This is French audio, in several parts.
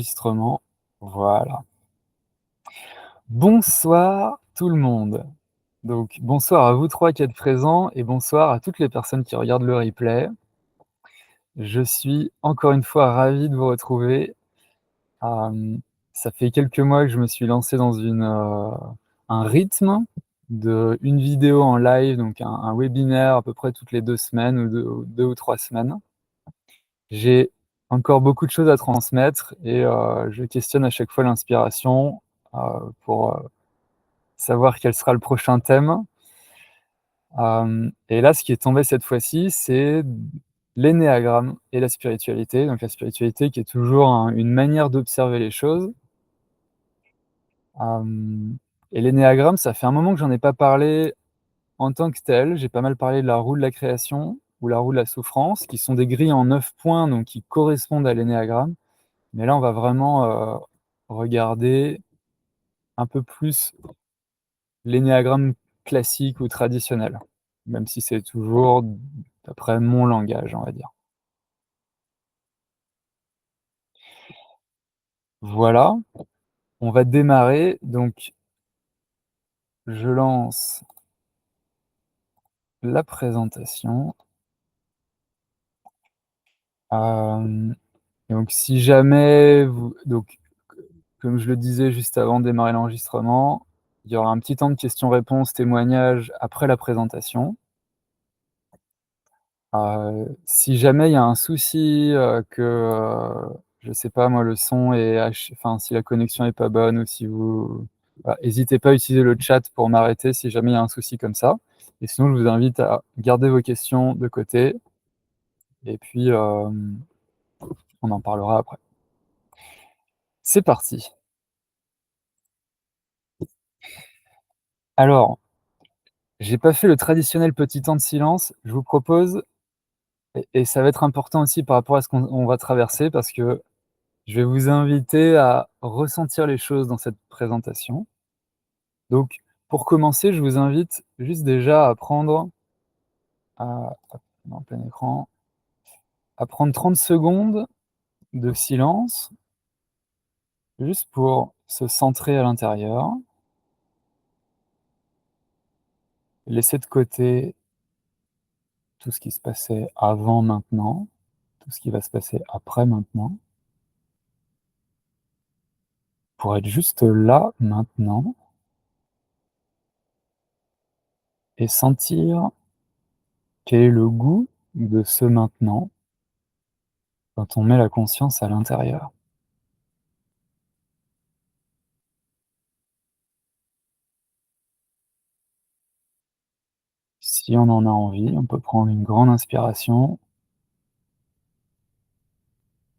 enregistrement. Voilà. Bonsoir tout le monde. Donc bonsoir à vous 3 qui êtes présents et bonsoir à toutes les personnes qui regardent le replay. Je suis encore une fois ravi de vous retrouver. Ça fait quelques mois que je me suis lancé dans un rythme d'une vidéo en live, donc un webinaire à peu près toutes les 2 semaines ou 2 ou 3 semaines. J'ai encore beaucoup de choses à transmettre et je questionne à chaque fois l'inspiration, pour, savoir quel sera le prochain thème. Et là, ce qui est tombé cette fois-ci, c'est l'énéagramme et la spiritualité. Donc la spiritualité qui est toujours une manière d'observer les choses. Hem Et l'énéagramme, ça fait un moment que j'en ai pas parlé en tant que tel. J'ai pas mal parlé de la roue de la création ou la roue de la souffrance, qui sont des grilles en 9 points, donc qui correspondent à l'énéagramme. Mais là, on va vraiment, regarder un peu plus l'énéagramme classique ou traditionnel, même si c'est toujours d'après mon langage, on va dire. Voilà, on va démarrer, donc je lance la présentation. Hem, donc si jamais vous donc comme je le disais juste avant de démarrer l'enregistrement, il y aura un petit temps de questions-réponses, témoignages après la présentation. Si jamais il y a un souci, je sais pas moi, le son est enfin si la connexion est pas bonne ou si vous voilà, hésitez pas à utiliser le chat pour m'arrêter si jamais il y a un souci comme ça. Et sinon, je vous invite à garder vos questions de côté et puis, on en parlera après. C'est parti. Alors, j'ai pas fait le traditionnel petit temps de silence. Je vous propose et ça va être important aussi par rapport à ce qu'on va traverser parce que je vais vous inviter à ressentir les choses dans cette présentation. Donc, pour commencer, je vous invite juste déjà à prendre, hop, on est en plein écran, à prendre 30 secondes de silence, juste pour se centrer à l'intérieur. Laisser de côté tout ce qui se passait avant maintenant, tout ce qui va se passer après maintenant, pour être juste là, maintenant, et sentir quel est le goût de ce maintenant quand on met la conscience à l'intérieur. Si on en a envie, on peut prendre une grande inspiration,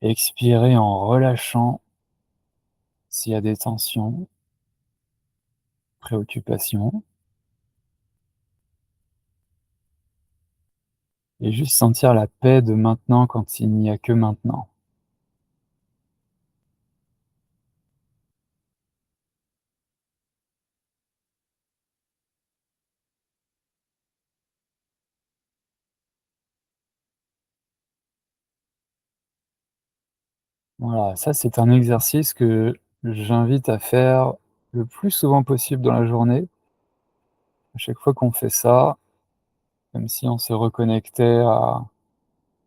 expirer en relâchant s'il y a des tensions, préoccupations, et juste sentir la paix de maintenant quand il n'y a que maintenant. Voilà, ça c'est un exercice que j'invite à faire le plus souvent possible dans la journée. À chaque fois qu'on fait ça, comme si on se reconnectait à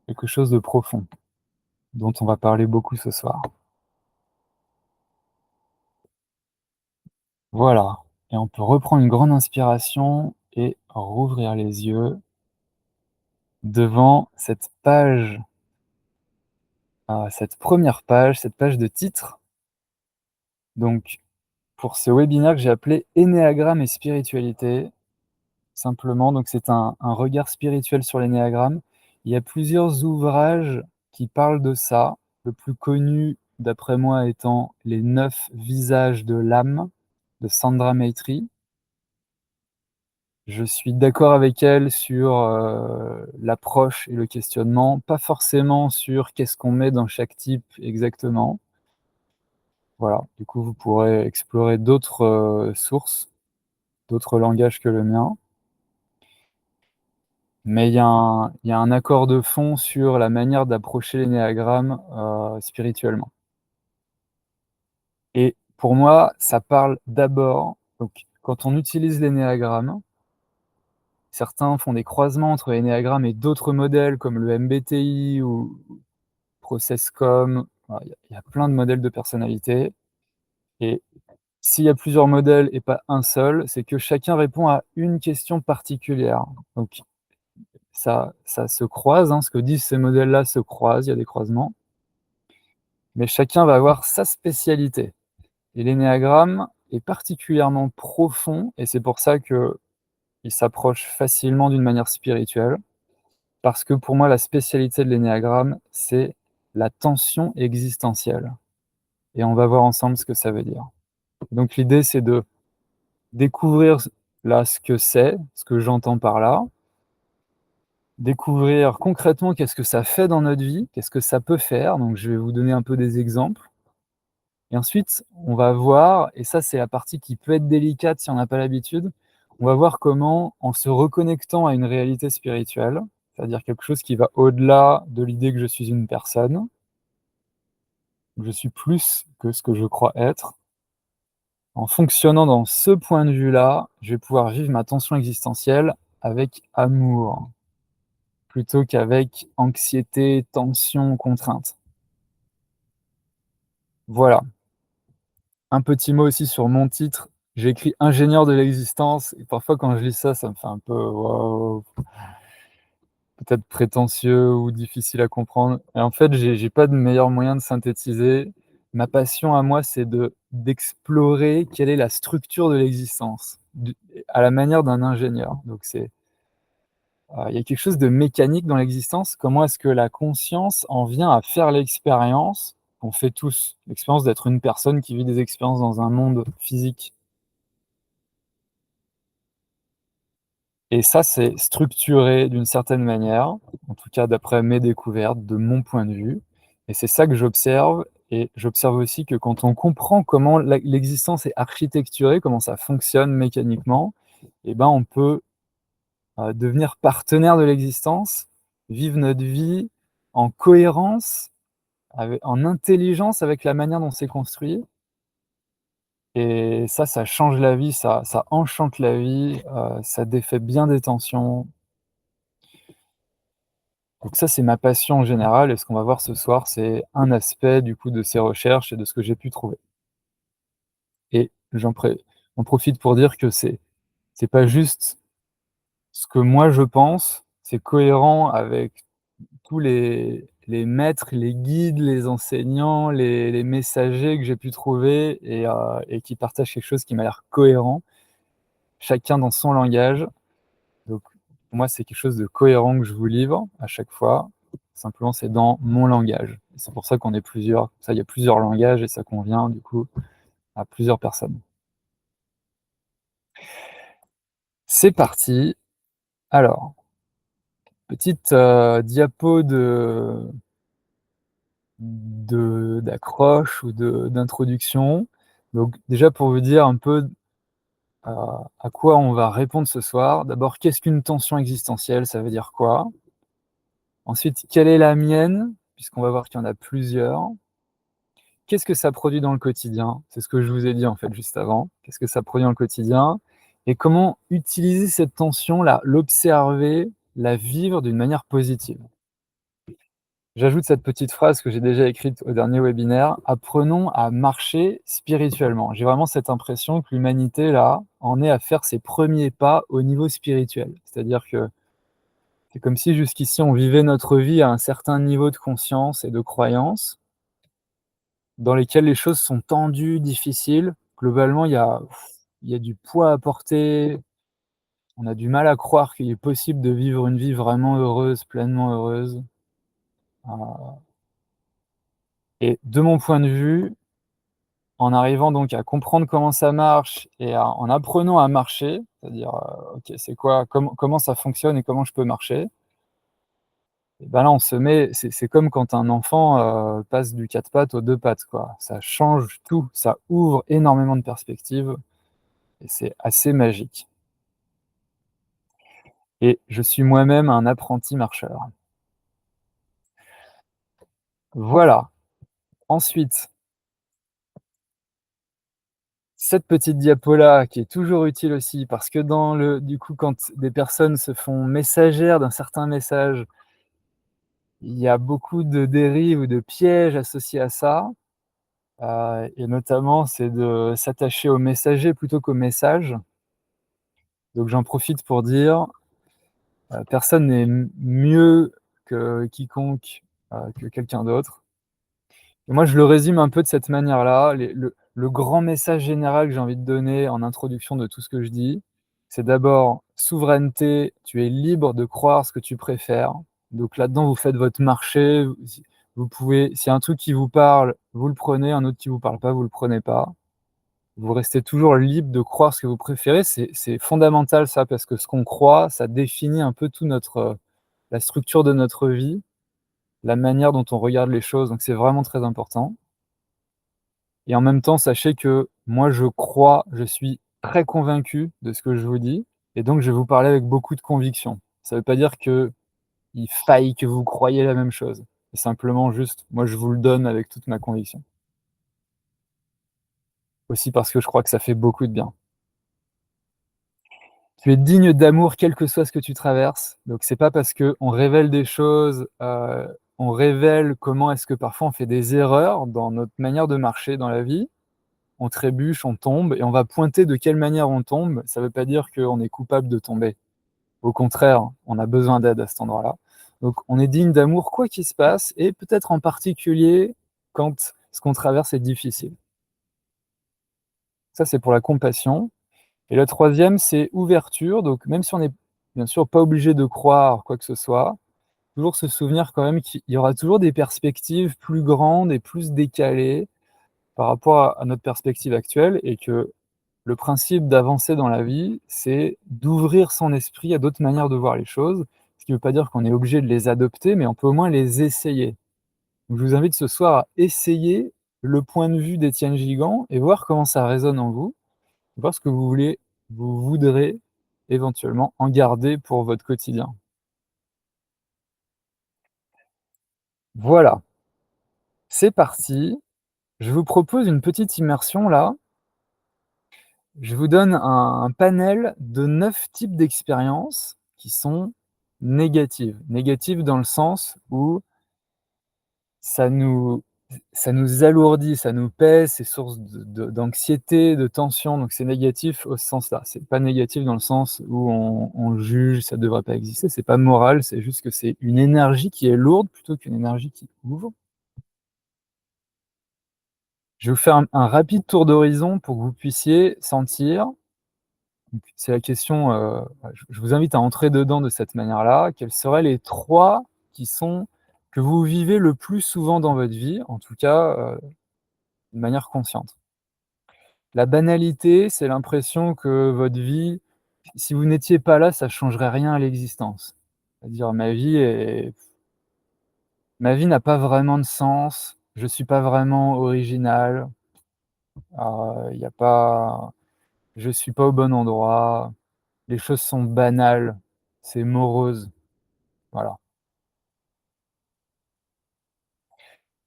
quelque chose de profond, dont on va parler beaucoup ce soir. Voilà, et on peut reprendre une grande inspiration et rouvrir les yeux devant cette page, cette première page, cette page de titre. Donc pour ce webinaire que j'ai appelé «Énéagramme et spiritualité», simplement, donc c'est un regard spirituel sur l'énéagramme. Il y a plusieurs ouvrages qui parlent de ça. Le plus connu, d'après moi, étant «Les 9 visages de l'âme» de Sandra Maitri. Je suis d'accord avec elle sur, l'approche et le questionnement, pas forcément sur qu'est-ce qu'on met dans chaque type exactement. Voilà, du coup, vous pourrez explorer d'autres, sources, d'autres langages que le mien. Mais il y a un accord de fond sur la manière d'approcher l'énéagramme, spirituellement. Et pour moi, ça parle d'abord donc quand on utilise l'énéagramme, certains font des croisements entre l'énéagramme et d'autres modèles comme le MBTI ou Processcom. Voilà, il y a plein de modèles de personnalité et s'il y a plusieurs modèles et pas un seul, c'est que chacun répond à une question particulière. Donc ça se croise, hein, ce que disent ces modèles-là se croisent, il y a des croisements, mais chacun va avoir sa spécialité. Et l'énéagramme est particulièrement profond et c'est pour ça qu'il s'approche facilement d'une manière spirituelle, parce que pour moi, la spécialité de l'énéagramme, c'est la tension existentielle et on va voir ensemble ce que ça veut dire. Donc l'idée, c'est de découvrir là ce que c'est, ce que j'entends par là, découvrir concrètement qu'est-ce que ça fait dans notre vie, qu'est-ce que ça peut faire. Donc je vais vous donner un peu des exemples. Et ensuite, on va voir, et ça c'est la partie qui peut être délicate si on n'a pas l'habitude, on va voir comment, en se reconnectant à une réalité spirituelle, c'est-à-dire quelque chose qui va au-delà de l'idée que je suis une personne, que je suis plus que ce que je crois être, en fonctionnant dans ce point de vue-là, je vais pouvoir vivre ma tension existentielle avec amour, plutôt qu'avec anxiété, tension, contrainte. Voilà. Un petit mot aussi sur mon titre. J'ai écrit ingénieur de l'existence et parfois quand je lis ça, ça me fait un peu waouh, peut-être prétentieux ou difficile à comprendre. Et en fait, j'ai pas de meilleur moyen de synthétiser. Ma passion à moi, c'est d'explorer quelle est la structure de l'existence, à la manière d'un ingénieur. Donc il y a quelque chose de mécanique dans l'existence. Comment est-ce que la conscience en vient à faire l'expérience qu'on fait tous, l'expérience d'être une personne qui vit des expériences dans un monde physique. Et ça, c'est structuré d'une certaine manière, en tout cas d'après mes découvertes, de mon point de vue. Et c'est ça que j'observe. Et j'observe aussi que quand on comprend comment l'existence est architecturée, comment ça fonctionne mécaniquement, eh ben, on peut devenir partenaire de l'existence, vivre notre vie en cohérence, en intelligence avec la manière dont c'est construit. Et ça change la vie, ça enchante la vie, ça défait bien des tensions. Donc ça, c'est ma passion en général et ce qu'on va voir ce soir, c'est un aspect du coup de ces recherches et de ce que j'ai pu trouver. Et j'en profite pour dire que c'est pas juste ce que moi je pense, c'est cohérent avec tous les maîtres, les guides, les enseignants, les messagers que j'ai pu trouver et qui partagent quelque chose qui m'a l'air cohérent, chacun dans son langage. Donc, pour moi, c'est quelque chose de cohérent que je vous livre à chaque fois. Simplement, c'est dans mon langage. Et c'est pour ça qu'on est plusieurs. Ça, il y a plusieurs langages et ça convient, du coup, à plusieurs personnes. C'est parti. Alors, petite diapo d'accroche ou d'introduction. Donc, déjà, pour vous dire un peu à quoi on va répondre ce soir. D'abord, qu'est-ce qu'une tension existentielle? Ça veut dire quoi? Ensuite, quelle est la mienne? Puisqu'on va voir qu'il y en a plusieurs. Qu'est-ce que ça produit dans le quotidien? C'est ce que je vous ai dit en fait juste avant. Qu'est-ce que ça produit dans le quotidien? Et comment utiliser cette tension, l'observer, la vivre d'une manière positive? J'ajoute cette petite phrase que j'ai déjà écrite au dernier webinaire: apprenons à marcher spirituellement. J'ai vraiment cette impression que l'humanité là en est à faire ses premiers pas au niveau spirituel. C'est-à-dire que c'est comme si jusqu'ici on vivait notre vie à un certain niveau de conscience et de croyance, dans lesquels les choses sont tendues, difficiles. Globalement, il y a du poids à porter. On a du mal à croire qu'il est possible de vivre une vie vraiment heureuse, pleinement heureuse. Et de mon point de vue, en arrivant donc à comprendre comment ça marche et en apprenant à marcher, c'est-à-dire, OK, c'est quoi, comment ça fonctionne et comment je peux marcher, et ben là, on se met c'est comme quand un enfant, passe du 4 pattes aux 2 pattes, quoi. Ça change tout, ça ouvre énormément de perspectives et c'est assez magique. Et je suis moi-même un apprenti marcheur. Voilà. Ensuite, cette petite diapo-là qui est toujours utile aussi parce que dans le du coup, quand des personnes se font messagères d'un certain message, il y a beaucoup de dérives ou de pièges associés à ça, et notamment, c'est de s'attacher au messager plutôt qu'au message. Donc j'en profite pour dire, personne n'est mieux que quiconque, que quelqu'un d'autre. Et moi, je le résume un peu de cette manière-là. Le grand message général que j'ai envie de donner en introduction de tout ce que je dis, c'est d'abord souveraineté, tu es libre de croire ce que tu préfères. Donc là-dedans, vous faites votre marché, vous pouvez s'il y a un truc qui vous parle, vous le prenez, un autre qui vous parle pas, vous le prenez pas. Vous restez toujours libre de croire ce que vous préférez. C'est fondamental ça, parce que ce qu'on croit, ça définit un peu tout notre, la structure de notre vie, la manière dont on regarde les choses, donc c'est vraiment très important. Et en même temps, sachez que moi, je suis très convaincu de ce que je vous dis et donc je vais vous parler avec beaucoup de conviction. Ça ne veut pas dire qu'il faille que vous croyiez la même chose. C'est simplement juste, moi, je vous le donne avec toute ma conviction. Aussi parce que je crois que ça fait beaucoup de bien. Tu es digne d'amour quel que soit ce que tu traverses. Donc c'est pas parce qu'on révèle des choses, on révèle comment est-ce que parfois on fait des erreurs dans notre manière de marcher dans la vie. On trébuche, on tombe et on va pointer de quelle manière on tombe. Ça ne veut pas dire qu'on est coupable de tomber. Au contraire, on a besoin d'aide à cet endroit-là. Donc on est digne d'amour quoi qu'il se passe et peut-être en particulier quand ce qu'on traverse est difficile. Ça, c'est pour la compassion. Et le troisième, c'est ouverture. Donc même si on n'est bien sûr pas obligé de croire quoi que ce soit, toujours se souvenir quand même qu'il y aura toujours des perspectives plus grandes et plus décalées par rapport à notre perspective actuelle et que le principe d'avancer dans la vie, c'est d'ouvrir son esprit à d'autres manières de voir les choses, ce qui ne veut pas dire qu'on est obligé de les adopter, mais on peut au moins les essayer. Donc je vous invite ce soir à essayer le point de vue d'Étienne Gigant et voir comment ça résonne en vous, voir ce que vous voudrez éventuellement en garder pour votre quotidien. Voilà, c'est parti. Je vous propose une petite immersion là. Je vous donne un panel de 9 types d'expériences qui sont négatives. Négatives dans le sens où ça nous ça nous alourdit, ça nous pèse, c'est source d'anxiété, de tension, donc c'est négatif au ce sens-là. C'est pas négatif dans le sens où on juge, ça devrait pas exister, c'est pas moral, c'est juste que c'est une énergie qui est lourde plutôt qu'une énergie qui ouvre. Je vais vous faire un rapide tour d'horizon pour que vous puissiez sentir. Donc c'est la question, je vous invite à entrer dedans de cette manière-là. Quels seraient les 3 qui sont que vous vivez le plus souvent dans votre vie, en tout cas, de manière consciente? La banalité, c'est l'impression que votre vie, si vous n'étiez pas là, ça changerait rien à l'existence. C'est-à-dire ma vie n'a pas vraiment de sens, je suis pas vraiment original, il y a pas je suis pas au bon endroit, les choses sont banales, c'est morose. Voilà.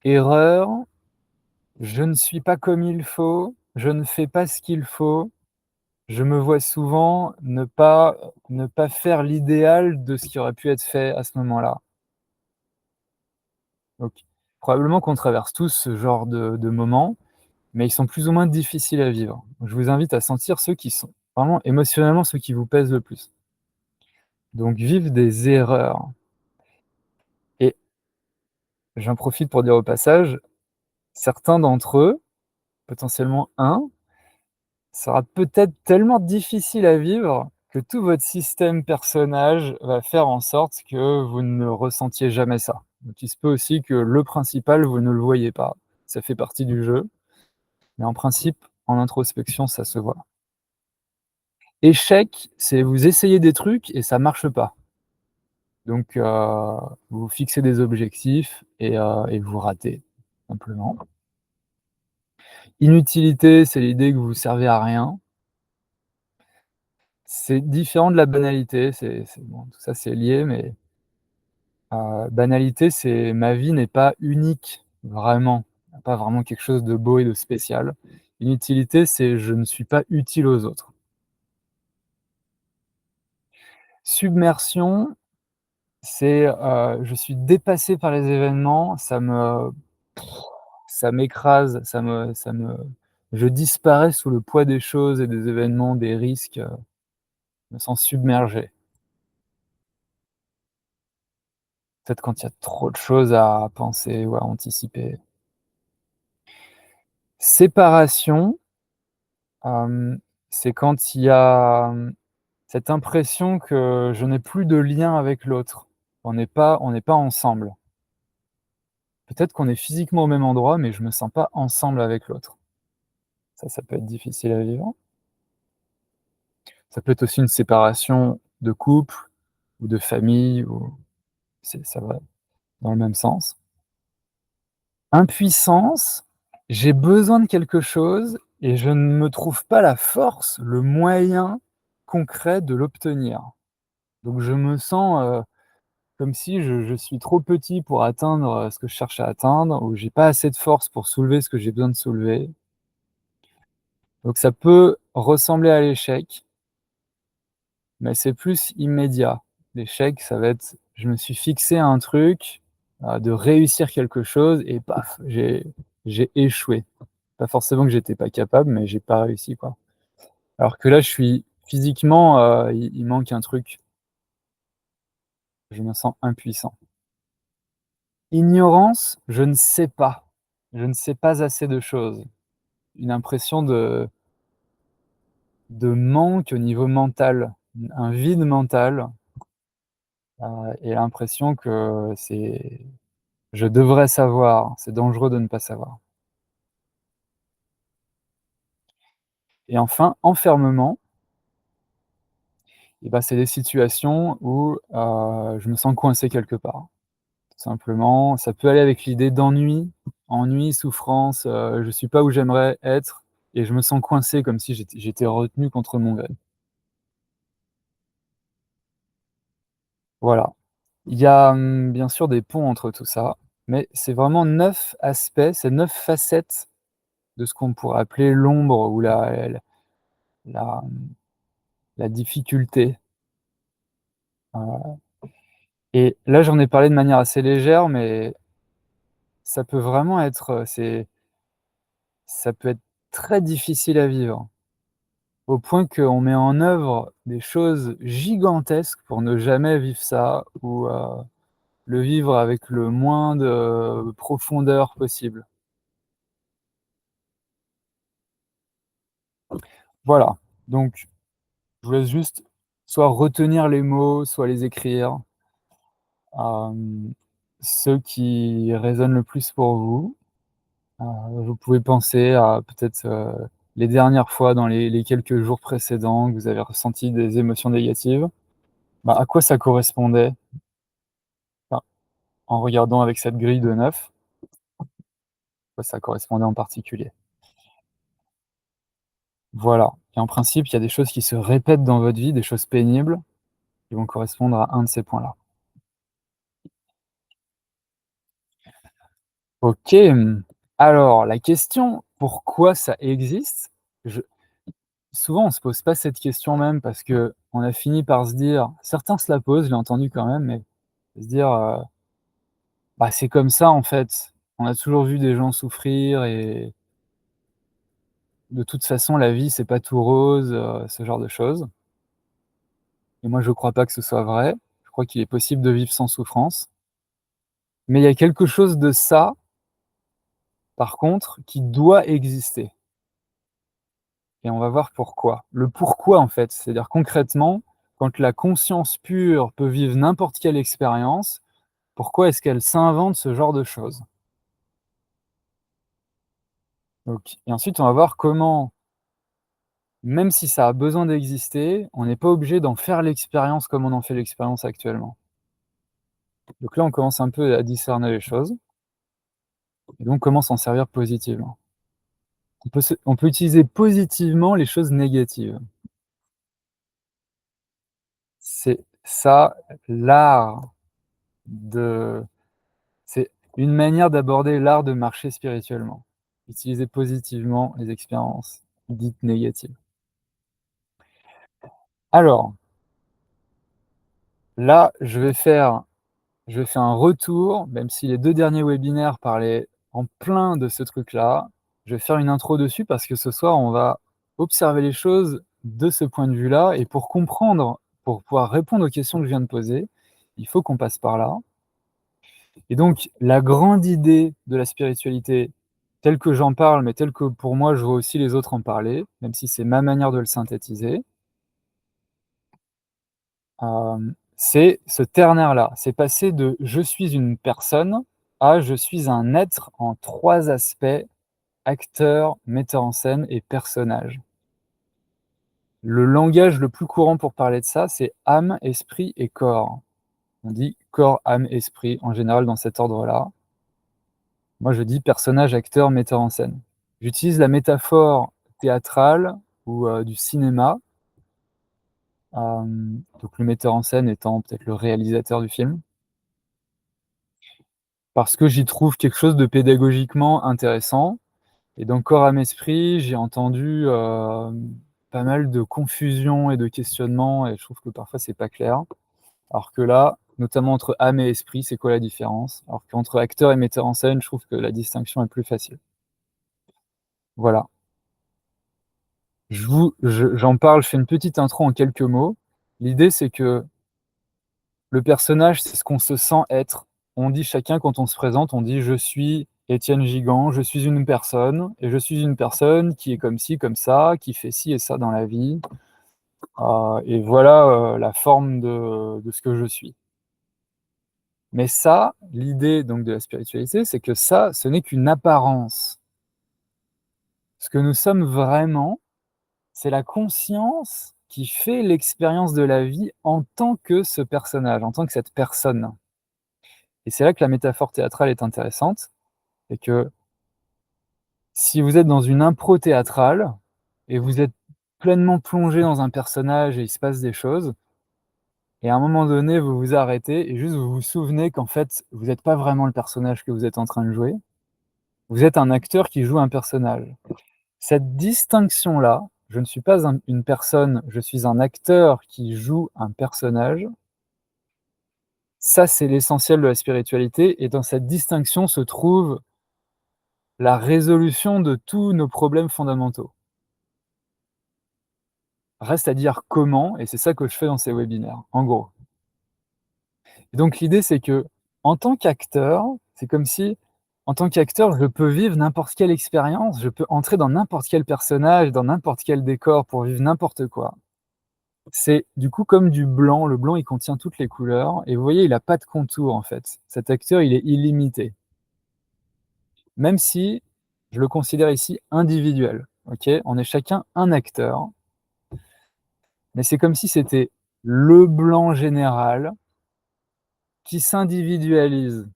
Erreur, je ne suis pas comme il faut, je ne fais pas ce qu'il faut. Je me vois souvent ne pas faire l'idéal de ce qui aurait pu être fait à ce moment-là. Donc probablement qu'on traverse tous ce genre de moments, mais ils sont plus ou moins difficiles à vivre. Je vous invite à sentir ceux qui sont vraiment émotionnellement ceux qui vous pèsent le plus. Donc vivre des erreurs et j'en profite pour dire au passage, certains d'entre eux, potentiellement un, sera peut-être tellement difficile à vivre que tout votre système personnage va faire en sorte que vous ne ressentiez jamais ça. Donc il se peut aussi que le principal, vous ne le voyez pas. Ça fait partie du jeu, mais en principe, en introspection, ça se voit. Échec, c'est vous essayez des trucs et ça marche pas. Donc vous fixez des objectifs et vous ratez, simplement. Inutilité, c'est l'idée que vous servez à rien. C'est différent de la banalité, c'est bon, tout ça c'est lié, mais banalité, c'est ma vie n'est pas unique, vraiment. Il y a pas vraiment quelque chose de beau et de spécial. Inutilité, c'est je ne suis pas utile aux autres. Submersion, c'est, je suis dépassé par les événements, ça m'écrase, je disparais sous le poids des choses et des événements, des risques, je me sens submergé. Peut-être quand il y a trop de choses à penser ou à anticiper. Séparation, hem, c'est quand il y a, cette impression que je n'ai plus de lien avec l'autre. On n'est pas ensemble. Peut-être qu'on est physiquement au même endroit, mais je me sens pas ensemble avec l'autre. Ça peut être difficile à vivre. Ça peut être aussi une séparation de couple ou de famille ou ça va dans le même sens. Impuissance, j'ai besoin de quelque chose et je ne me trouve pas la force, le moyen concret de l'obtenir. Donc je me sens, comme si je suis trop petit pour atteindre, ce que je cherche à atteindre ou j'ai pas assez de force pour soulever ce que j'ai besoin de soulever. Donc ça peut ressembler à l'échec, mais c'est plus immédiat. L'échec, ça va être: je me suis fixé un truc, de réussir quelque chose et paf, j'ai échoué. Pas forcément que j'étais pas capable, mais j'ai pas réussi, quoi. Alors que là, je suis physiquement, il manque un truc, je me sens impuissant. Ignorance, je ne sais pas. Je ne sais pas assez de choses. Une impression de manque au niveau mental, un vide mental, et l'impression que je devrais savoir, c'est dangereux de ne pas savoir. Et enfin, enfermement, et bah, c'est des situations où, je me sens coincé quelque part. Tout simplement, ça peut aller avec l'idée d'ennui, ennui, souffrance, je suis pas où j'aimerais être et je me sens coincé comme si j'étais retenu contre mon gré. Voilà. Il y a, bien sûr des ponts entre tout ça, mais c'est vraiment 9 aspects, c'est 9 facettes de ce qu'on pourrait appeler l'ombre ou la, la difficulté, et là, j'en ai parlé de manière assez légère, mais ça peut vraiment être, ça peut être très difficile à vivre. Au point qu'on met en œuvre des choses gigantesques pour ne jamais vivre ça ou, le vivre avec le moins de profondeur possible. Voilà, donc je vous laisse juste soit retenir les mots, soit les écrire, ceux qui résonnent le plus pour vous. Vous pouvez penser à peut-être, les dernières fois dans les quelques jours précédents que vous avez ressenti des émotions négatives. Bah, à quoi ça correspondait? Enfin, en regardant avec cette grille de 9, à quoi ça correspondait en particulier. Voilà, et en principe, il y a des choses qui se répètent dans votre vie, des choses pénibles, qui vont correspondre à un de ces points-là. OK, alors la question pourquoi ça existe, je souvent on se pose pas cette question même parce qu'on a fini par se dire certains se la posent, je l'ai entendu quand même, mais se dire, «Bah, c'est comme ça en fait». On a toujours vu des gens souffrir et de toute façon la vie c'est pas tout rose, ce genre de choses, et moi je crois pas que ce soit vrai. Je crois qu'il est possible de vivre sans souffrance, mais il y a quelque chose de ça, par contre, qui doit exister, et on va voir pourquoi. Le pourquoi en fait, c'est-à-dire concrètement, quand la conscience pure peut vivre n'importe quelle expérience, pourquoi est-ce qu'elle s'invente ce genre de choses? Donc et ensuite on va voir comment, même si ça a besoin d'exister, on n'est pas obligé d'en faire l'expérience comme on en fait l'expérience actuellement. Donc là, on commence un peu à discerner les choses et donc comment s'en servir positivement. On peut utiliser positivement les choses négatives. C'est ça l'art de c'est une manière d'aborder l'art de marcher spirituellement. Utilisez positivement les expériences dites négatives. Alors, là, je vais faire un retour, même si les 2 derniers webinaires parlaient en plein de ce truc-là. Je vais faire une intro dessus parce que ce soir, on va observer les choses de ce point de vue-là et pour comprendre, pour pouvoir répondre aux questions que je viens de poser, il faut qu'on passe par là. Et donc la grande idée de la spiritualité, telle que j'en parle, mais telle que pour moi je vois aussi les autres en parler, même si c'est ma manière de le synthétiser, c'est ce ternaire-là. C'est passer de «je suis une personne» à «je suis un être» en 3 aspects: acteur, metteur en scène et personnage. Le langage le plus courant pour parler de ça, c'est âme, esprit et corps. On dit corps, âme, esprit, en général dans cet ordre-là. Moi, je dis personnage, acteur, metteur en scène. J'utilise la métaphore théâtrale ou du cinéma, donc le metteur en scène étant peut-être le réalisateur du film, parce que j'y trouve quelque chose de pédagogiquement intéressant et dans corps, âme, esprit, j'ai entendu, pas mal de confusion et de questionnements et je trouve que parfois c'est pas clair. Alors que là, notamment entre âme et esprit, c'est quoi la différence? Alors qu'entre acteur et metteur en scène, je trouve que la distinction est plus facile. Voilà. J'en parle, je fais une petite intro en quelques mots. L'idée, c'est que le personnage, c'est ce qu'on se sent être. On dit chacun quand on se présente, on dit: «Je suis Étienne Gigant, je suis une personne et je suis une personne qui est comme ci, comme ça, qui fait ci et ça dans la vie, et voilà, la forme de ce que je suis». Mais ça, l'idée donc de la spiritualité, c'est que ça, ce n'est qu'une apparence. Ce que nous sommes vraiment, c'est la conscience qui fait l'expérience de la vie en tant que ce personnage, en tant que cette personne. Et c'est là que la métaphore théâtrale est intéressante, c'est que si vous êtes dans une impro théâtrale et vous êtes pleinement plongé dans un personnage et il se passe des choses, et à un moment donné, vous vous arrêtez et juste vous vous souvenez qu'en fait, vous n'êtes pas vraiment le personnage que vous êtes en train de jouer, vous êtes un acteur qui joue un personnage. Cette distinction-là, je ne suis pas une personne, je suis un acteur qui joue un personnage. Ça, c'est l'essentiel de la spiritualité et dans cette distinction se trouve la résolution de tous nos problèmes fondamentaux. Reste à dire comment et c'est ça que je fais dans ces webinaires, en gros. Et donc l'idée, c'est que en tant qu'acteur, c'est comme si, en tant qu'acteur, je peux vivre n'importe quelle expérience, je peux entrer dans n'importe quel personnage, dans n'importe quel décor pour vivre n'importe quoi. C'est du coup comme du blanc. Le blanc, il contient toutes les couleurs et vous voyez, il a pas de contour, en fait. Cet acteur, il est illimité. Même si je le considère ici individuel, OK? On est chacun un acteur, mais c'est comme si c'était le blanc général qui s'individualise.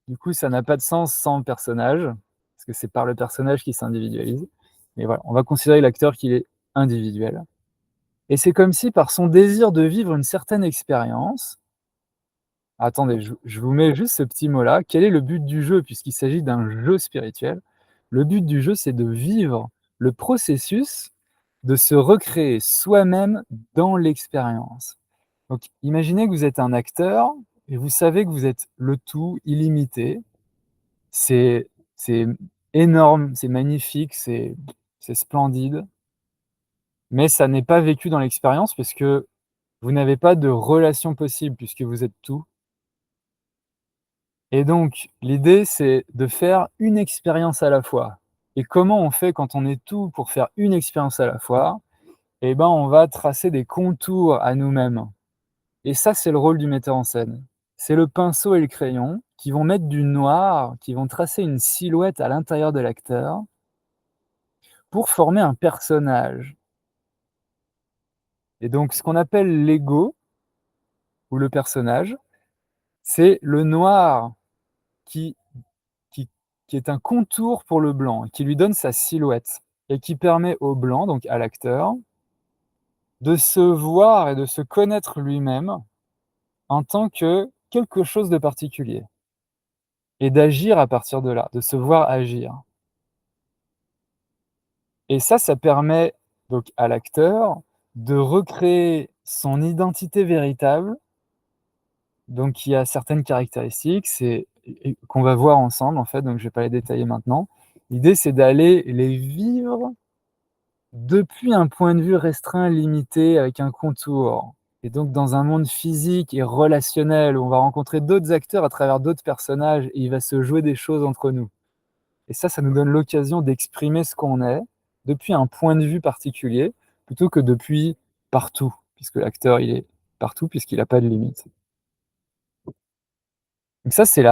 Du coup, ça n'a pas de sens sans le personnage, parce que c'est par le personnage qui s'individualise. Mais voilà, on va considérer l'acteur qu'il est individuel et c'est comme si par son désir de vivre une certaine expérience. Attendez, je vous mets juste ce petit mot-là. Quel est le but du jeu? Puisqu'il s'agit d'un jeu spirituel. Le but du jeu, c'est de vivre le processus de se recréer soi-même dans l'expérience. Donc imaginez que vous êtes un acteur et vous savez que vous êtes le tout, illimité. C'est énorme, c'est magnifique, c'est splendide, mais ça n'est pas vécu dans l'expérience parce que vous n'avez pas de relation possible puisque vous êtes tout. Et donc, l'idée, c'est de faire une expérience à la fois. Et comment on fait quand on est tout pour faire une expérience à la fois? Eh ben, on va tracer des contours à nous-mêmes. Et ça, c'est le rôle du metteur en scène. C'est le pinceau et le crayon qui vont mettre du noir, qui vont tracer une silhouette à l'intérieur de l'acteur pour former un personnage. Et donc, ce qu'on appelle l'ego ou le personnage, c'est le noir qui qui qui est un contour pour le blanc, qui lui donne sa silhouette et qui permet au blanc, donc à l'acteur, de se voir et de se connaître lui-même en tant que quelque chose de particulier et d'agir à partir de là, de se voir agir. et ça permet donc à l'acteur de recréer son identité véritable, donc qui a certaines caractéristiques, c'est et qu'on va voir ensemble en fait, donc je vais pas les détailler maintenant. L'idée, c'est d'aller les vivre depuis un point de vue restreint, limité, avec un contour, et donc dans un monde physique et relationnel où on va rencontrer d'autres acteurs à travers d'autres personnages et il va se jouer des choses entre nous. Et ça nous donne l'occasion d'exprimer ce qu'on est depuis un point de vue particulier, plutôt que depuis partout, puisque l'acteur, il est partout puisqu'il a pas de limite. Donc ça, c'est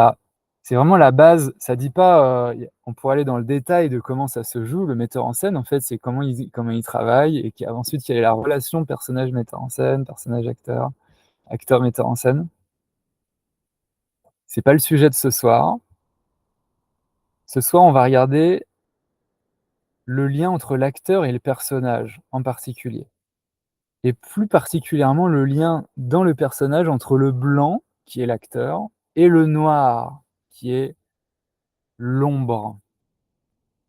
vraiment la base. Ça dit pas, on pourrait aller dans le détail de comment ça se joue. Le metteur en scène, en fait, c'est comment il travaille et ensuite, quelle est la relation personnage-metteur en scène, personnage-acteur, acteur-metteur en scène. C'est pas le sujet de ce soir. Ce soir, on va regarder le lien entre l'acteur et le personnage en particulier. Et plus particulièrement, le lien dans le personnage entre le blanc, qui est l'acteur, et le noir, qui est l'ombre.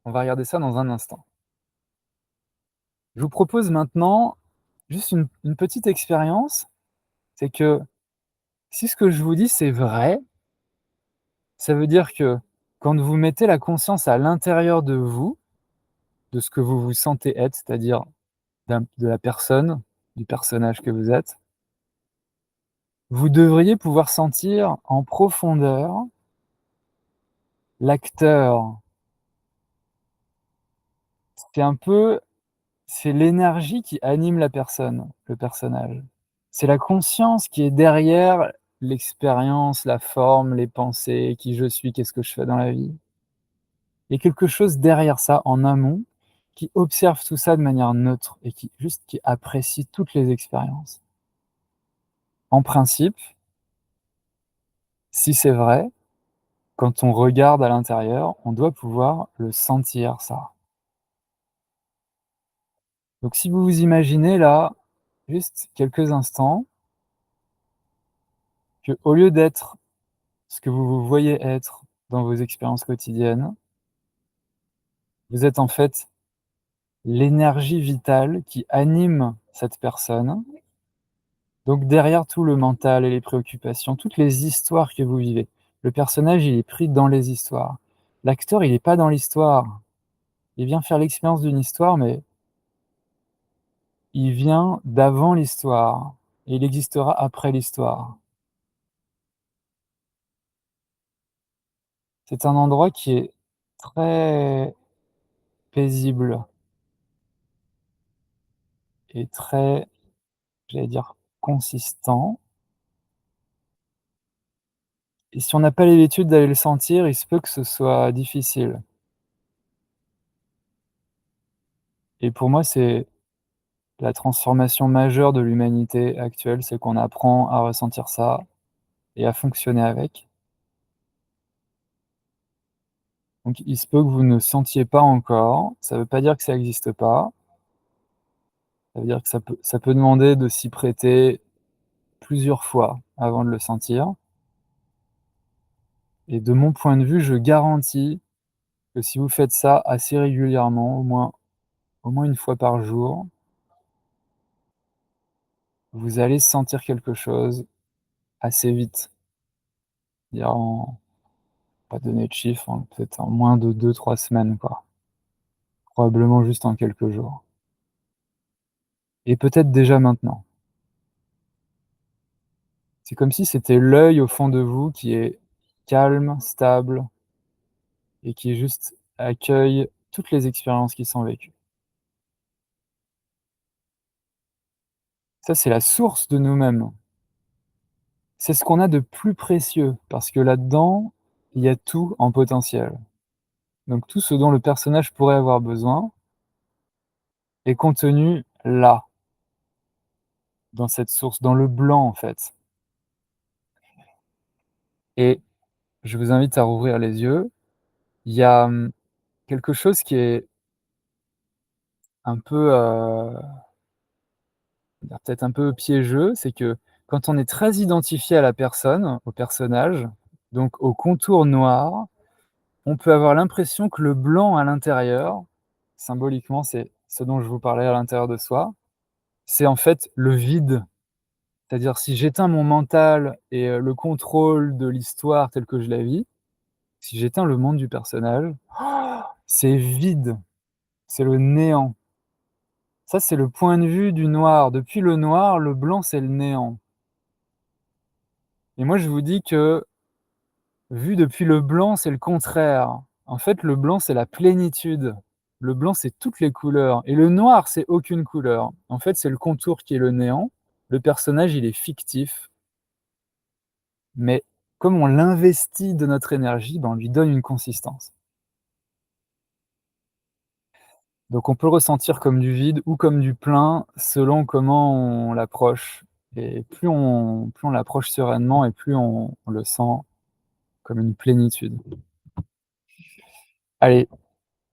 On va regarder ça dans un instant. Je vous propose maintenant juste une petite expérience, c'est que si ce que je vous dis, c'est vrai, ça veut dire que quand vous mettez la conscience à l'intérieur de vous, de ce que vous vous sentez être, c'est-à-dire de la personne, du personnage que vous êtes, vous devriez pouvoir sentir en profondeur l'acteur. C'est un peu c'est l'énergie qui anime la personne, le personnage. C'est la conscience qui est derrière l'expérience, la forme, les pensées, qui je suis, qu'est-ce que je fais dans la vie. Il y a quelque chose derrière ça, en amont, qui observe tout ça de manière neutre et qui apprécie toutes les expériences. En principe, si c'est vrai, quand on regarde à l'intérieur, on doit pouvoir le sentir ça. Donc si vous vous imaginez là, juste quelques instants, qu'au lieu d'être ce que vous vous voyez être dans vos expériences quotidiennes, vous êtes en fait l'énergie vitale qui anime cette personne. Donc derrière tout le mental et les préoccupations, toutes les histoires que vous vivez, le personnage, il est pris dans les histoires. L'acteur, il est pas dans l'histoire. Il vient faire l'expérience d'une histoire, mais il vient d'avant l'histoire et il existera après l'histoire. C'est un endroit qui est très paisible et très, j'allais dire, consistant. Et si on n'a pas l'habitude d'aller le sentir, il se peut que ce soit difficile. Et pour moi, c'est la transformation majeure de l'humanité actuelle, c'est qu'on apprend à ressentir ça et à fonctionner avec. Donc il se peut que vous ne sentiez pas encore, ça ne veut pas dire que ça n'existe pas, ça veut dire que ça peut demander de s'y prêter plusieurs fois avant de le sentir. Et de mon point de vue, je garantis que si vous faites ça assez régulièrement, au moins une fois par jour, vous allez sentir quelque chose assez vite. Dire en pas donner de chiffre, peut-être en moins de 2-3 semaines, quoi. Probablement juste en quelques jours. Et peut-être déjà maintenant. C'est comme si c'était l'œil au fond de vous qui est calme, stable et qui juste accueille toutes les expériences qui sont vécues. Ça, c'est la source de nous-mêmes. C'est ce qu'on a de plus précieux parce que là-dedans, il y a tout en potentiel. Donc tout ce dont le personnage pourrait avoir besoin est contenu là, dans cette source, dans le blanc en fait. Et je vous invite à rouvrir les yeux. Il y a, quelque chose qui est un peu, peut-être un peu piégeux, c'est que quand on est très identifié à la personne, au personnage, donc au contour noir, on peut avoir l'impression que le blanc à l'intérieur, symboliquement, c'est ce dont je vous parlais à l'intérieur de soi. C'est en fait le vide. C'est-à-dire si j'éteins mon mental et le contrôle de l'histoire telle que je la vis, si j'éteins le monde du personnage, c'est vide, c'est le néant. Ça, c'est le point de vue du noir. Depuis le noir, le blanc, c'est le néant. Et moi, je vous dis que, vu depuis le blanc, c'est le contraire. En fait, le blanc, c'est la plénitude. Le blanc, c'est toutes les couleurs. Et le noir, c'est aucune couleur. En fait, c'est le contour qui est le néant. Le personnage, il est fictif. Mais comme on l'investit de notre énergie, ben, on lui donne une consistance. Donc on peut le ressentir comme du vide ou comme du plein selon comment on l'approche. Et plus on l'approche sereinement et plus on le sent comme une plénitude. Allez,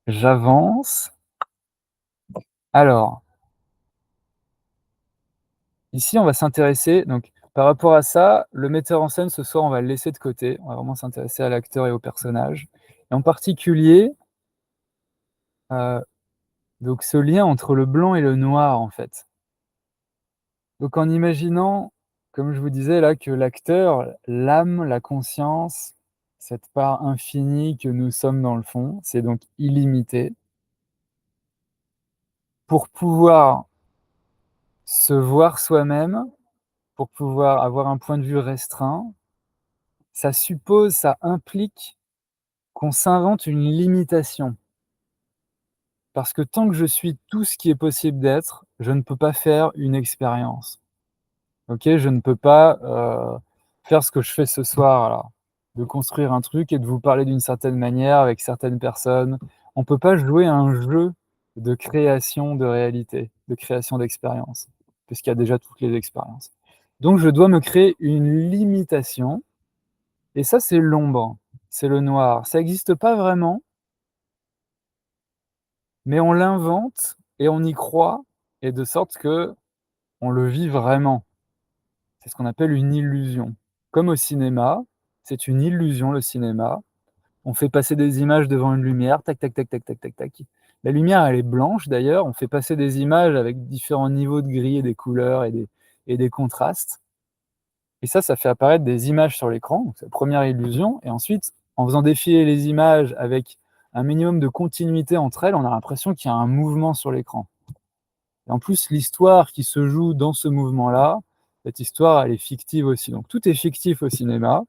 j'avance. Alors, ici on va s'intéresser, donc par rapport à ça, le metteur en scène ce soir, on va le laisser de côté. On va vraiment s'intéresser à l'acteur et au personnage. Et en particulier, heu, donc ce lien entre le blanc et le noir en fait. Donc en imaginant, comme je vous disais là, que l'acteur, l'âme, la conscience, cette part infinie que nous sommes dans le fond, c'est donc illimité. Pour pouvoir se voir soi-même, pour pouvoir avoir un point de vue restreint, ça suppose, ça implique qu'on s'invente une limitation. Parce que tant que je suis tout ce qui est possible d'être, je ne peux pas faire une expérience. OK, je ne peux pas, faire ce que je fais ce soir là, de construire un truc et de vous parler d'une certaine manière avec certaines personnes. On peut pas jouer à un jeu de création de réalité, de création d'expérience, puisqu'il y a déjà toutes les expériences. Donc je dois me créer une limitation et ça, c'est l'ombre, c'est le noir. Ça existe pas vraiment, mais on l'invente et on y croit et de sorte qu'on le vit vraiment. C'est ce qu'on appelle une illusion. Comme au cinéma, c'est une illusion le cinéma. On fait passer des images devant une lumière, tac, tac, tac, tac, tac, tac, tac. La lumière, elle est blanche d'ailleurs. On fait passer des images avec différents niveaux de gris et des couleurs et des contrastes. Et ça fait apparaître des images sur l'écran. Donc, c'est la première illusion. Et ensuite, en faisant défiler les images avec un minimum de continuité entre elles, on a l'impression qu'il y a un mouvement sur l'écran. Et en plus, l'histoire qui se joue dans ce mouvement-là, cette histoire, elle est fictive aussi. Donc tout est fictif au cinéma,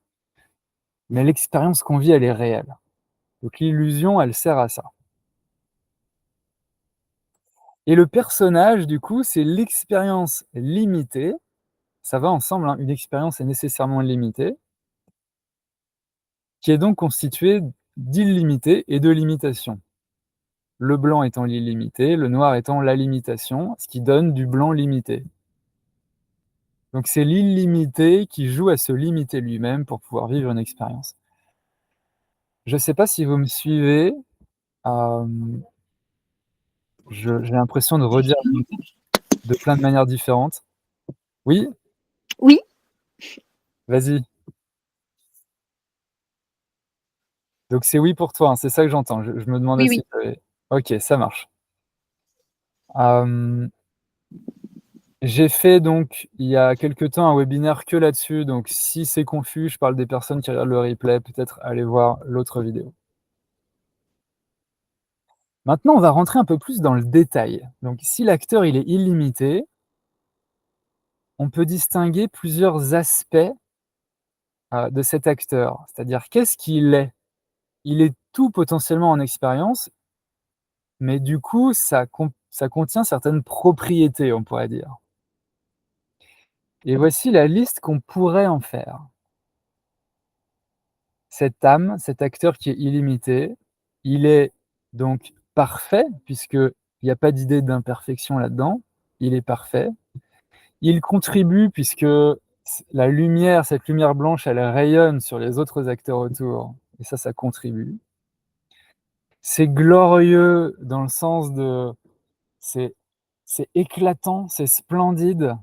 mais l'expérience qu'on vit, elle est réelle. Donc l'illusion, elle sert à ça. Et le personnage, du coup, c'est l'expérience limitée. Ça va ensemble, hein, une expérience est nécessairement limitée, qui est donc constituée d'illimité et de limitation. Le blanc étant l'illimité, le noir étant la limitation, ce qui donne du blanc limité. Donc c'est l'illimité qui joue à se limiter lui-même pour pouvoir vivre une expérience. Je ne sais pas si vous me suivez, hem, j'ai l'impression de redire de plein de manières différentes. Oui? Oui, Vas-y. Donc c'est oui pour toi, hein, c'est ça que j'entends. Je me demandais oui, si oui. tu avais OK, ça marche. Hem, j'ai fait donc il y a quelque temps un webinaire que là-dessus, donc si c'est confus, je parle des personnes qui regardent le replay, peut-être aller voir l'autre vidéo. Maintenant, on va rentrer un peu plus dans le détail. Donc si l'acteur, il est illimité, on peut distinguer plusieurs aspects, de cet acteur. C'est-à-dire qu'est-ce qu'il est? Il est tout potentiellement en expérience, mais du coup, ça contient certaines propriétés, on pourrait dire. Et voici la liste qu'on pourrait en faire. Cette âme, cet acteur qui est illimité, il est donc parfait, puisqu'il n'y a pas d'idée d'imperfection là-dedans. Il est parfait. Il contribue puisque la lumière, cette lumière blanche, elle rayonne sur les autres acteurs autour, et ça contribue. C'est glorieux dans le sens de c'est c'est éclatant, c'est splendide,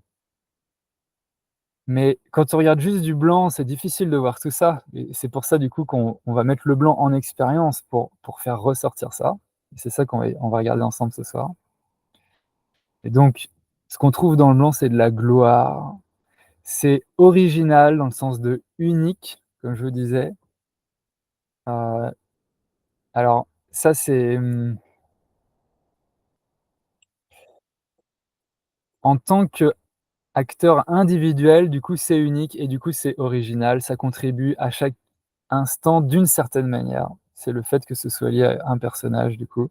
mais quand on regarde juste du blanc, c'est difficile de voir tout ça et c'est pour ça du coup qu'on va mettre le blanc en expérience pour faire ressortir ça. C'est ça qu'on va regarder ensemble ce soir. Et donc, ce qu'on trouve dans le blanc, c'est de la gloire. C'est original dans le sens de unique, comme je vous disais. Heu, alors ça, c'est, en tant qu'acteur individuel, du coup, c'est unique et du coup, c'est original. Ça contribue à chaque instant d'une certaine manière. C'est le fait que ce soit lié à un personnage, du coup.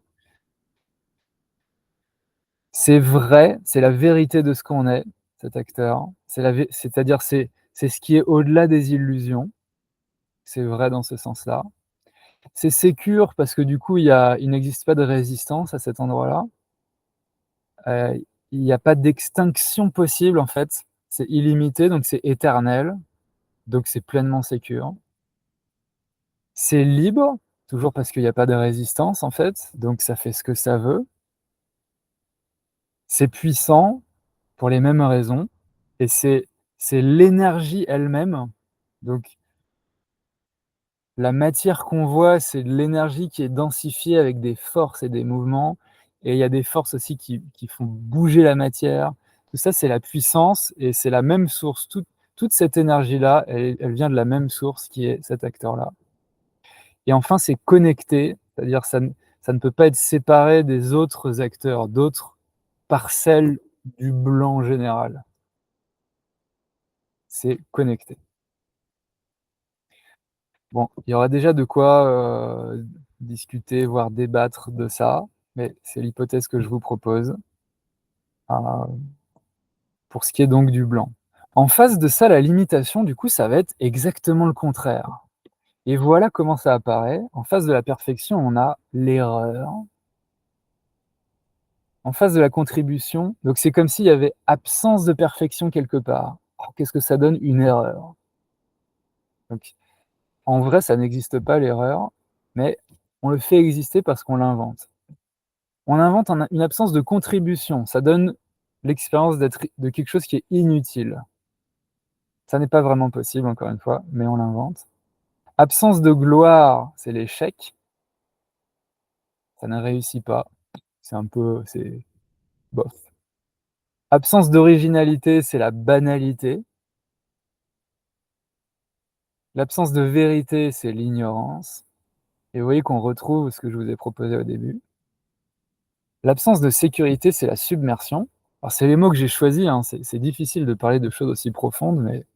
C'est vrai, c'est la vérité de ce qu'on est, cet acteur. C'est-à-dire, c'est ce qui est au-delà des illusions. C'est vrai dans ce sens-là. C'est sécure parce que du coup, il n'existe pas de résistance à cet endroit-là. Il n'y a pas d'extinction possible en fait. C'est illimité, donc c'est éternel, donc c'est pleinement sécure. C'est libre, toujours parce qu'il n'y a pas de résistance en fait, donc ça fait ce que ça veut. C'est puissant pour les mêmes raisons et c'est l'énergie elle-même. Donc la matière qu'on voit, c'est de l'énergie qui est densifiée avec des forces et des mouvements et il y a des forces aussi qui font bouger la matière. Tout ça, c'est la puissance et c'est la même source. Toute cette énergie-là, elle vient de la même source qui est cet acteur-là. Et enfin, c'est connecté, c'est-à-dire ça ne peut pas être séparé des autres acteurs, d'autres parcelles du blanc général. C'est connecté. Bon, il y aura déjà de quoi, discuter, voire débattre de ça, mais c'est l'hypothèse que je vous propose, heu, pour ce qui est donc du blanc. En face de ça, la limitation, du coup, ça va être exactement le contraire et voilà comment ça apparaît. En face de la perfection, on a l'erreur. En face de la contribution, donc c'est comme s'il y avait absence de perfection quelque part. Alors qu'est-ce que ça donne? Une erreur. Donc en vrai, ça n'existe pas l'erreur, mais on le fait exister parce qu'on l'invente. On invente une absence de contribution, ça donne l'expérience de quelque chose qui est inutile. Ça n'est pas vraiment possible encore une fois, mais on l'invente. Absence de gloire, c'est l'échec, ça ne réussit pas, c'est bof. Absence d'originalité, c'est la banalité. L'absence de vérité, c'est l'ignorance et vous voyez qu'on retrouve ce que je vous ai proposé au début. L'absence de sécurité, c'est la submersion. Alors c'est les mots que j'ai choisis, hein, c'est difficile de parler de choses aussi profondes, mais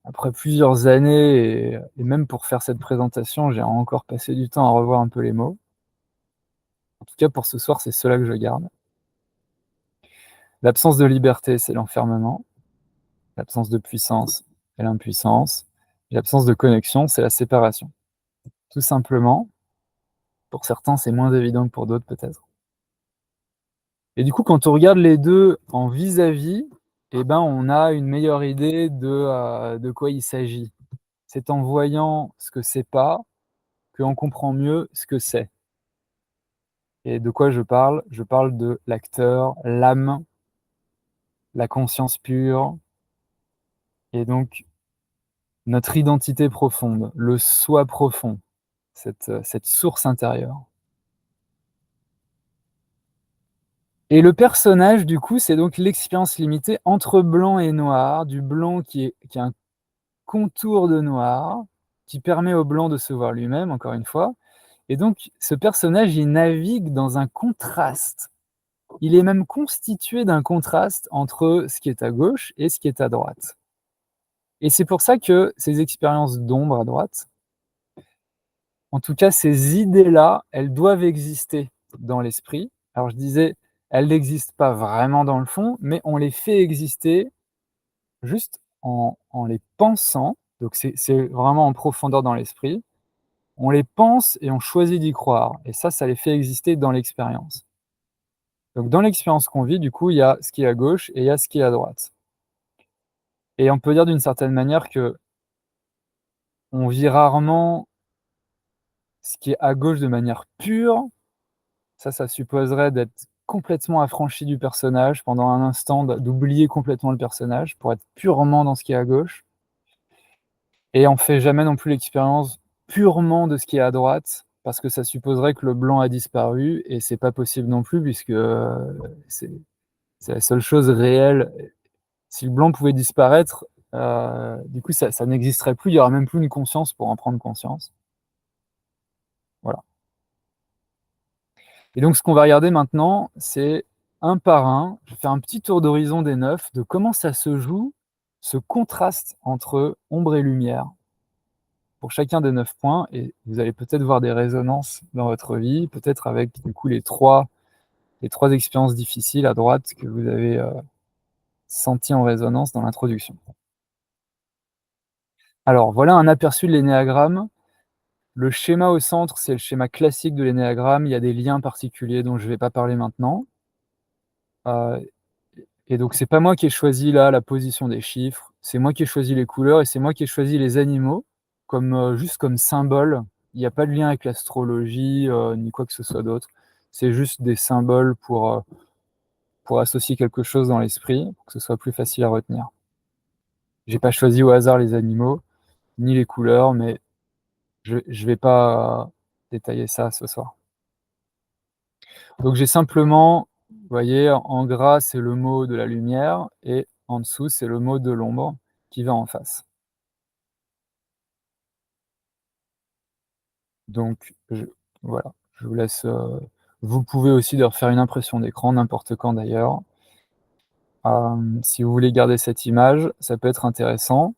après plusieurs années et même pour faire cette présentation, j'ai encore passé du temps à revoir un peu les mots. En tout cas, pour ce soir, c'est ceux-là que je garde. L'absence de liberté, c'est l'enfermement. L'absence de puissance, c'est l'impuissance. Et l'absence de connexion, c'est la séparation. Tout simplement, pour certains, c'est moins évident que pour d'autres peut-être. Et du coup, quand on regarde les 2 en vis-à-vis, et ben, on a une meilleure idée de quoi il s'agit. C'est en voyant ce que c'est pas, qu'on comprend mieux ce que c'est. Et de quoi je parle? Je parle de l'acteur, l'âme, la conscience pure et donc notre identité profonde, le soi profond, cette source intérieure. Et le personnage, du coup, c'est donc l'expérience limitée entre blanc et noir, du blanc qui est un contour de noir, qui permet au blanc de se voir lui-même, encore une fois. Et donc, ce personnage, il navigue dans un contraste. Il est même constitué d'un contraste entre ce qui est à gauche et ce qui est à droite. Et c'est pour ça que ces expériences d'ombre à droite, en tout cas ces idées-là, elles doivent exister dans l'esprit. Alors je disais, elles n'existent pas vraiment dans le fond, mais on les fait exister juste en les pensant. Donc c'est vraiment en profondeur dans l'esprit. On les pense et on choisit d'y croire. Et ça les fait exister dans l'expérience. Donc dans l'expérience qu'on vit, du coup, il y a ce qui est à gauche et il y a ce qui est à droite. Et on peut dire d'une certaine manière que on vit rarement ce qui est à gauche de manière pure. Ça supposerait d'être complètement affranchi du personnage pendant un instant, d'oublier complètement le personnage pour être purement dans ce qui est à gauche. Et on fait jamais non plus l'expérience purement de ce qui est à droite. parce que ça supposerait que le blanc a disparu et c'est pas possible non plus puisque, c'est c'est la seule chose réelle. Si le blanc pouvait disparaître, du coup ça n'existerait plus, il y aura même plus une conscience pour en prendre conscience. Voilà. Et donc ce qu'on va regarder maintenant, c'est un par un, je vais faire un petit tour d'horizon des 9, de comment ça se joue, ce contraste entre ombre et lumière pour chacun des 9 points, et vous allez peut-être voir des résonances dans votre vie, peut-être avec du coup les trois expériences difficiles à droite que vous avez, senties en résonance dans l'introduction. Alors voilà un aperçu de l'énéagramme. Le schéma au centre, c'est le schéma classique de l'énéagramme. Il y a des liens particuliers dont je ne vais pas parler maintenant. Heu et donc c'est pas moi qui ai choisi là la position des chiffres, c'est moi qui ai choisi les couleurs et c'est moi qui ai choisi les animaux comme, juste comme symbole. Il y a pas de lien avec l'astrologie, ni quoi que ce soit d'autre. C'est juste des symboles pour associer quelque chose dans l'esprit, pour que ce soit plus facile à retenir. J'ai pas choisi au hasard les animaux, ni les couleurs, mais je vais pas détailler ça ce soir. Donc j'ai simplement, vous voyez, en gras, c'est le mot de la lumière et en dessous, c'est le mot de l'ombre qui va en face. Donc voilà, je vous laisse, vous pouvez aussi leur faire une impression d'écran n'importe quand d'ailleurs. Si vous voulez garder cette image, ça peut être intéressant.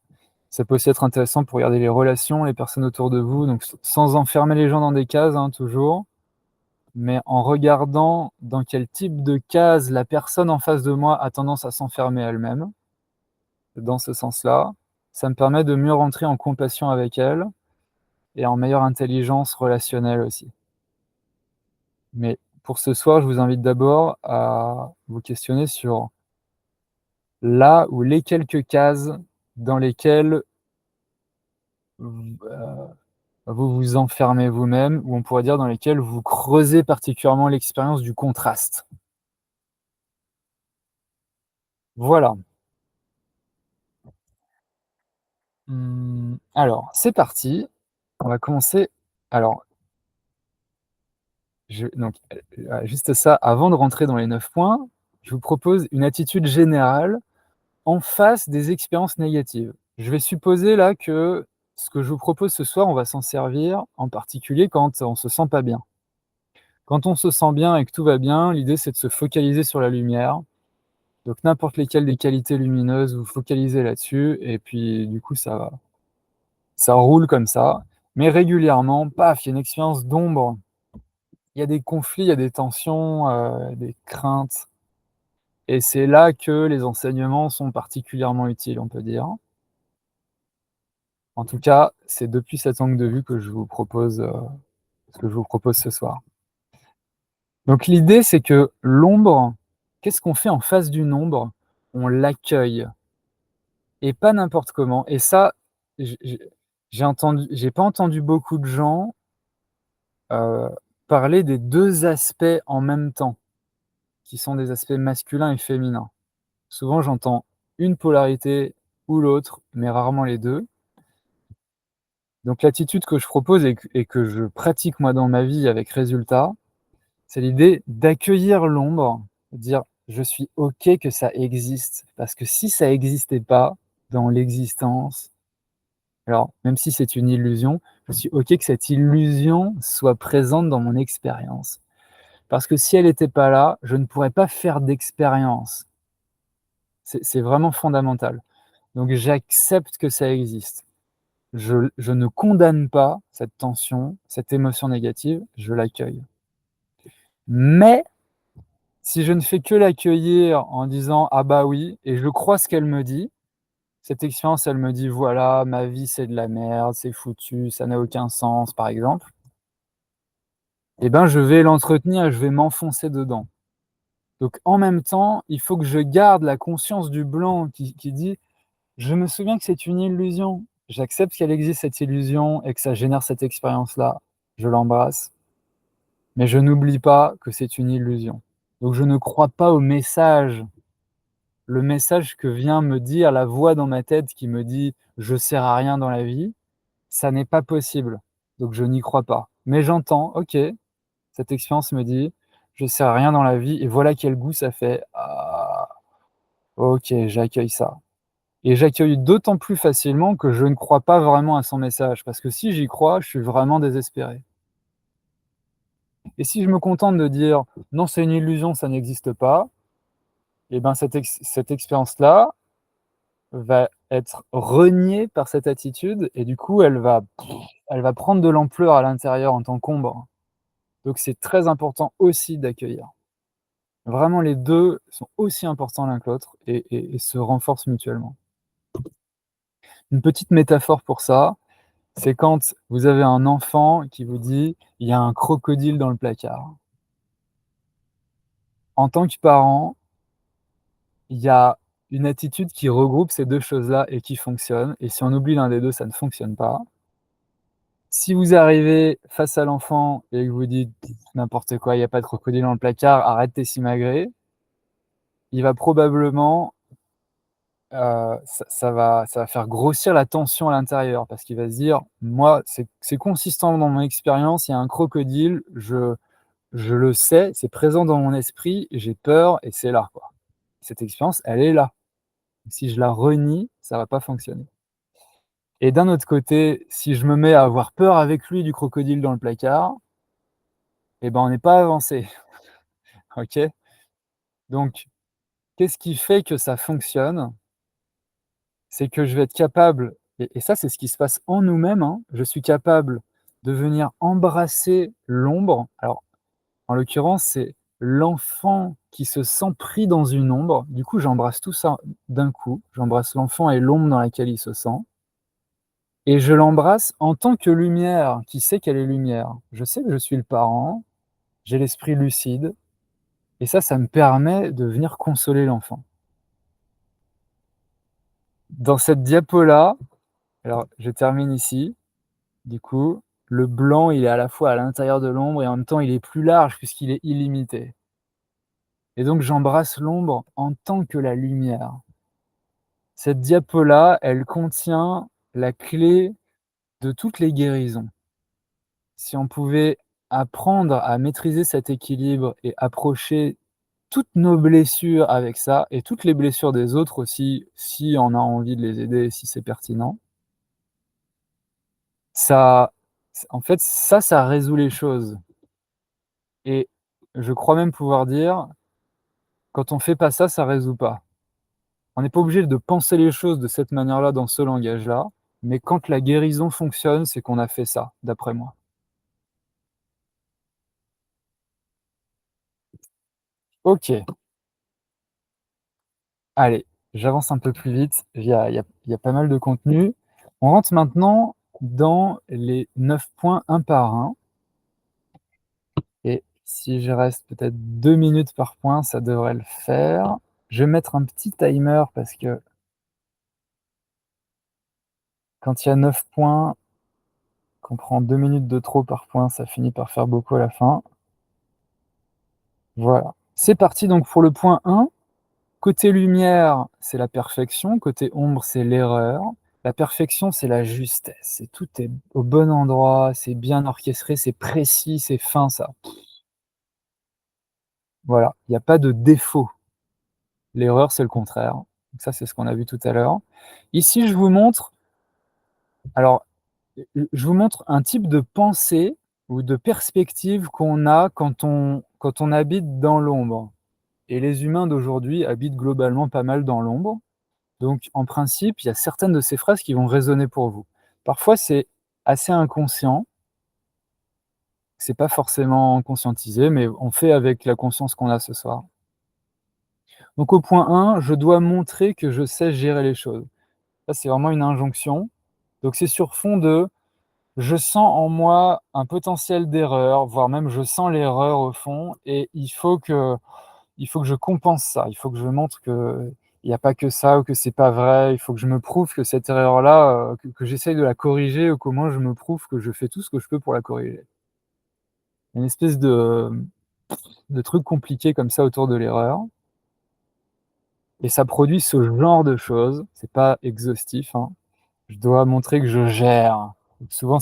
Ça peut aussi être intéressant pour regarder les relations, les personnes autour de vous, donc sans enfermer les gens dans des cases, hein, toujours, mais en regardant dans quel type de case la personne en face de moi a tendance à s'enfermer elle-même. Dans ce sens-là, ça me permet de mieux rentrer en compassion avec elle et en meilleure intelligence relationnelle aussi. Mais pour ce soir, je vous invite d'abord à vous questionner sur là ou les quelques cases dans lesquelles vous vous enfermez vous-même, ou on pourrait dire dans lesquelles vous creusez particulièrement l'expérience du contraste. Voilà. Alors, c'est parti. On va commencer. Alors, donc, juste ça, avant de rentrer dans les 9 points, je vous propose une attitude générale en face des expériences négatives. Je vais supposer là que ce que je vous propose ce soir, on va s'en servir en particulier quand on se sent pas bien. Quand on se sent bien et que tout va bien, l'idée c'est de se focaliser sur la lumière. Donc n'importe lesquelles des qualités lumineuses, vous focalisez là-dessus et puis du coup ça roule comme ça. Mais régulièrement, paf, il y a une expérience d'ombre, il y a des conflits, il y a des tensions, des craintes, et c'est là que les enseignements sont particulièrement utiles, on peut dire. En tout cas, c'est depuis cet angle de vue que je vous propose, ce que je vous propose ce soir. Donc l'idée, c'est que l'ombre, qu'est-ce qu'on fait en face d'une ombre? On l'accueille, et pas n'importe comment. Et ça, j'ai pas entendu beaucoup de gens, heu, parler des 2 aspects en même temps, qui sont des aspects masculins et féminins. Souvent, j'entends une polarité ou l'autre, mais rarement les 2. Donc l'attitude que je propose et que je pratique moi dans ma vie avec résultat, c'est l'idée d'accueillir l'ombre, de dire: «Je suis OK que ça existe», parce que si ça existait pas dans l'existence, alors même si c'est une illusion, je suis OK que cette illusion soit présente dans mon expérience. Parce que si elle était pas là, je ne pourrais pas faire d'expérience. C'est vraiment fondamental. Donc j'accepte que ça existe. Je ne condamne pas cette tension, cette émotion négative, je l'accueille. Mais si je ne fais que l'accueillir en disant: «Ah bah oui» et je crois ce qu'elle me dit, cette expérience, elle me dit: «Voilà, ma vie, c'est de la merde, c'est foutu, ça n'a aucun sens», par exemple, et ben, je vais l'entretenir et je vais m'enfoncer dedans. Donc en même temps, il faut que je garde la conscience du blanc qui dit: «Je me souviens que c'est une illusion. J'accepte qu'elle existe cette illusion et que ça génère cette expérience-là. Je l'embrasse, mais je n'oublie pas que c'est une illusion». Donc je ne crois pas au message, le message que vient me dire la voix dans ma tête qui me dit: «Je sers à rien dans la vie», ça n'est pas possible, donc je n'y crois pas. mais j'entends, OK, cette expérience me dit: «Je sers à rien dans la vie» et voilà quel goût ça fait. Ah, OK, j'accueille ça et j'accueille d'autant plus facilement que je ne crois pas vraiment à son message parce que si j'y crois, je suis vraiment désespéré et si je me contente de dire: «Non, c'est une illusion, ça n'existe pas» et ben, cette expérience-là va être reniée par cette attitude et du coup, elle va prendre de l'ampleur à l'intérieur en tant qu'ombre. Donc c'est très important aussi d'accueillir. Vraiment les 2 sont aussi importants l'un que l'autre et se renforcent mutuellement. Une petite métaphore pour ça, c'est quand vous avez un enfant qui vous dit: «Il y a un crocodile dans le placard». En tant que parent, il y a une attitude qui regroupe ces 2 choses-là et qui fonctionne et si on oublie l'un des 2, ça ne fonctionne pas. Si vous arrivez face à l'enfant et que vous dites: «N'importe quoi, il y a pas de crocodile dans le placard, arrête tes simagrées», il va probablement, ça va faire grossir la tension à l'intérieur parce qu'il va se dire: «Moi, c'est consistant dans mon expérience, il y a un crocodile, je le sais, c'est présent dans mon esprit, j'ai peur et c'est là, quoi. Cette expérience, elle est là. Si je la renie, ça va pas fonctionner» et d'un autre côté, si je me mets à avoir peur avec lui du crocodile dans le placard et ben, on n'est pas avancé, OK? Donc qu'est-ce qui fait que ça fonctionne? C'est que je vais être capable et ça, c'est ce qui se passe en nous-mêmes, hein. Je suis capable de venir embrasser l'ombre. Alors, en l'occurrence, c'est l'enfant qui se sent pris dans une ombre. Du coup, j'embrasse tout ça d'un coup. J'embrasse l'enfant et l'ombre dans laquelle il se sent et je l'embrasse en tant que lumière, qui sait qu'elle est lumière. Je sais que je suis le parent, j'ai l'esprit lucide et ça me permet de venir consoler l'enfant. Dans cette diapo-là, alors je termine ici. Du coup, le blanc, il est à la fois à l'intérieur de l'ombre et en même temps, il est plus large puisqu'il est illimité. Et donc, j'embrasse l'ombre en tant que la lumière. Cette diapo-là, elle contient la clé de toutes les guérisons. Si on pouvait apprendre à maîtriser cet équilibre et approcher toutes nos blessures avec ça et toutes les blessures des autres aussi, si on a envie de les aider, si c'est pertinent, ça en fait, ça résout les choses. Et je crois même pouvoir dire, quand on fait pas ça, ça résout pas. On n'est pas obligé de penser les choses de cette manière-là, dans ce langage-là, mais quand la guérison fonctionne, c'est qu'on a fait ça, d'après moi. OK, allez, j'avance un peu plus vite, il y a pas mal de contenu. On rentre maintenant dans les 9 points un par un et si je reste peut-être 2 minutes par point, ça devrait le faire. Je vais mettre un petit timer parce que quand il y a 9 points, qu'on prend 2 minutes de trop par point, ça finit par faire beaucoup à la fin. Voilà. C'est parti donc pour le point 1. Côté lumière, c'est la perfection, côté ombre, c'est l'erreur. La perfection, c'est la justesse, c'est tout est au bon endroit, c'est bien orchestré, c'est précis, c'est fin ça. Voilà, il y a pas de défaut. L'erreur, c'est le contraire. Donc ça, c'est ce qu'on a vu tout à l'heure. Ici, alors, je vous montre un type de pensée ou de perspective qu'on a quand on habite dans l'ombre et les humains d'aujourd'hui habitent globalement pas mal dans l'ombre. Donc en principe, il y a certaines de ces phrases qui vont résonner pour vous. Parfois, c'est assez inconscient, c'est pas forcément conscientisé, mais on fait avec la conscience qu'on a ce soir. Donc au point 1, je dois montrer que je sais gérer les choses. Ça, c'est vraiment une injonction. Donc c'est sur fond de je sens en moi un potentiel d'erreur, voire même je sens l'erreur au fond et il faut que je compense ça. Il faut que je montre qu'il y a pas que ça ou que c'est pas vrai. Il faut que je me prouve que cette erreur-là, que j'essaye de la corriger ou qu'au moins je me prouve que je fais tout ce que je peux pour la corriger. Une espèce de truc compliqué comme ça autour de l'erreur et ça produit ce genre de choses. C'est pas exhaustif, hein. Je dois montrer que je gère. Donc souvent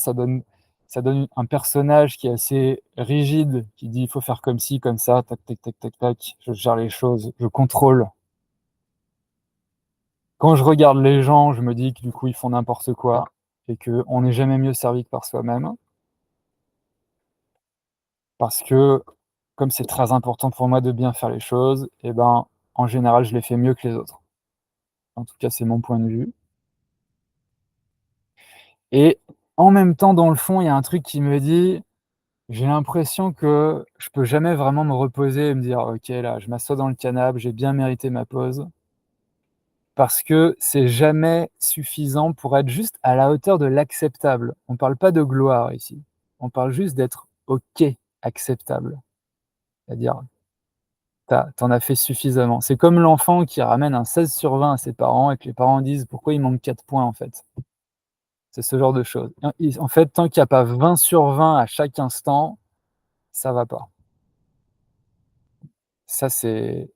ça donne un personnage qui est assez rigide, qui dit: «Il faut faire comme ci, comme ça, tac, tac, tac, tac, tac, je gère les choses, je contrôle». Quand je regarde les gens, je me dis que du coup, ils font n'importe quoi et qu'on n'est jamais mieux servi que par soi-même. Parce que, comme c'est très important pour moi de bien faire les choses, et ben, en général, je les fais mieux que les autres. En tout cas, c'est mon point de vue. Et en même temps, dans le fond, il y a un truc qui me dit: j'ai l'impression que je peux jamais vraiment me reposer et me dire: «OK, là, je m'assois dans le canapé, j'ai bien mérité ma pause». Parce que c'est jamais suffisant pour être juste à la hauteur de l'acceptable. On parle pas de gloire ici. On parle juste d'être OK, acceptable. C'est-à-dire, tu as fait suffisamment. C'est comme l'enfant qui ramène un 16/20 à ses parents et que les parents disent: «Pourquoi il manque 4 points, en fait?» C'est ce genre de choses. En fait, tant qu'il y a pas 20/20 à chaque instant, ça va pas. Ça, c'est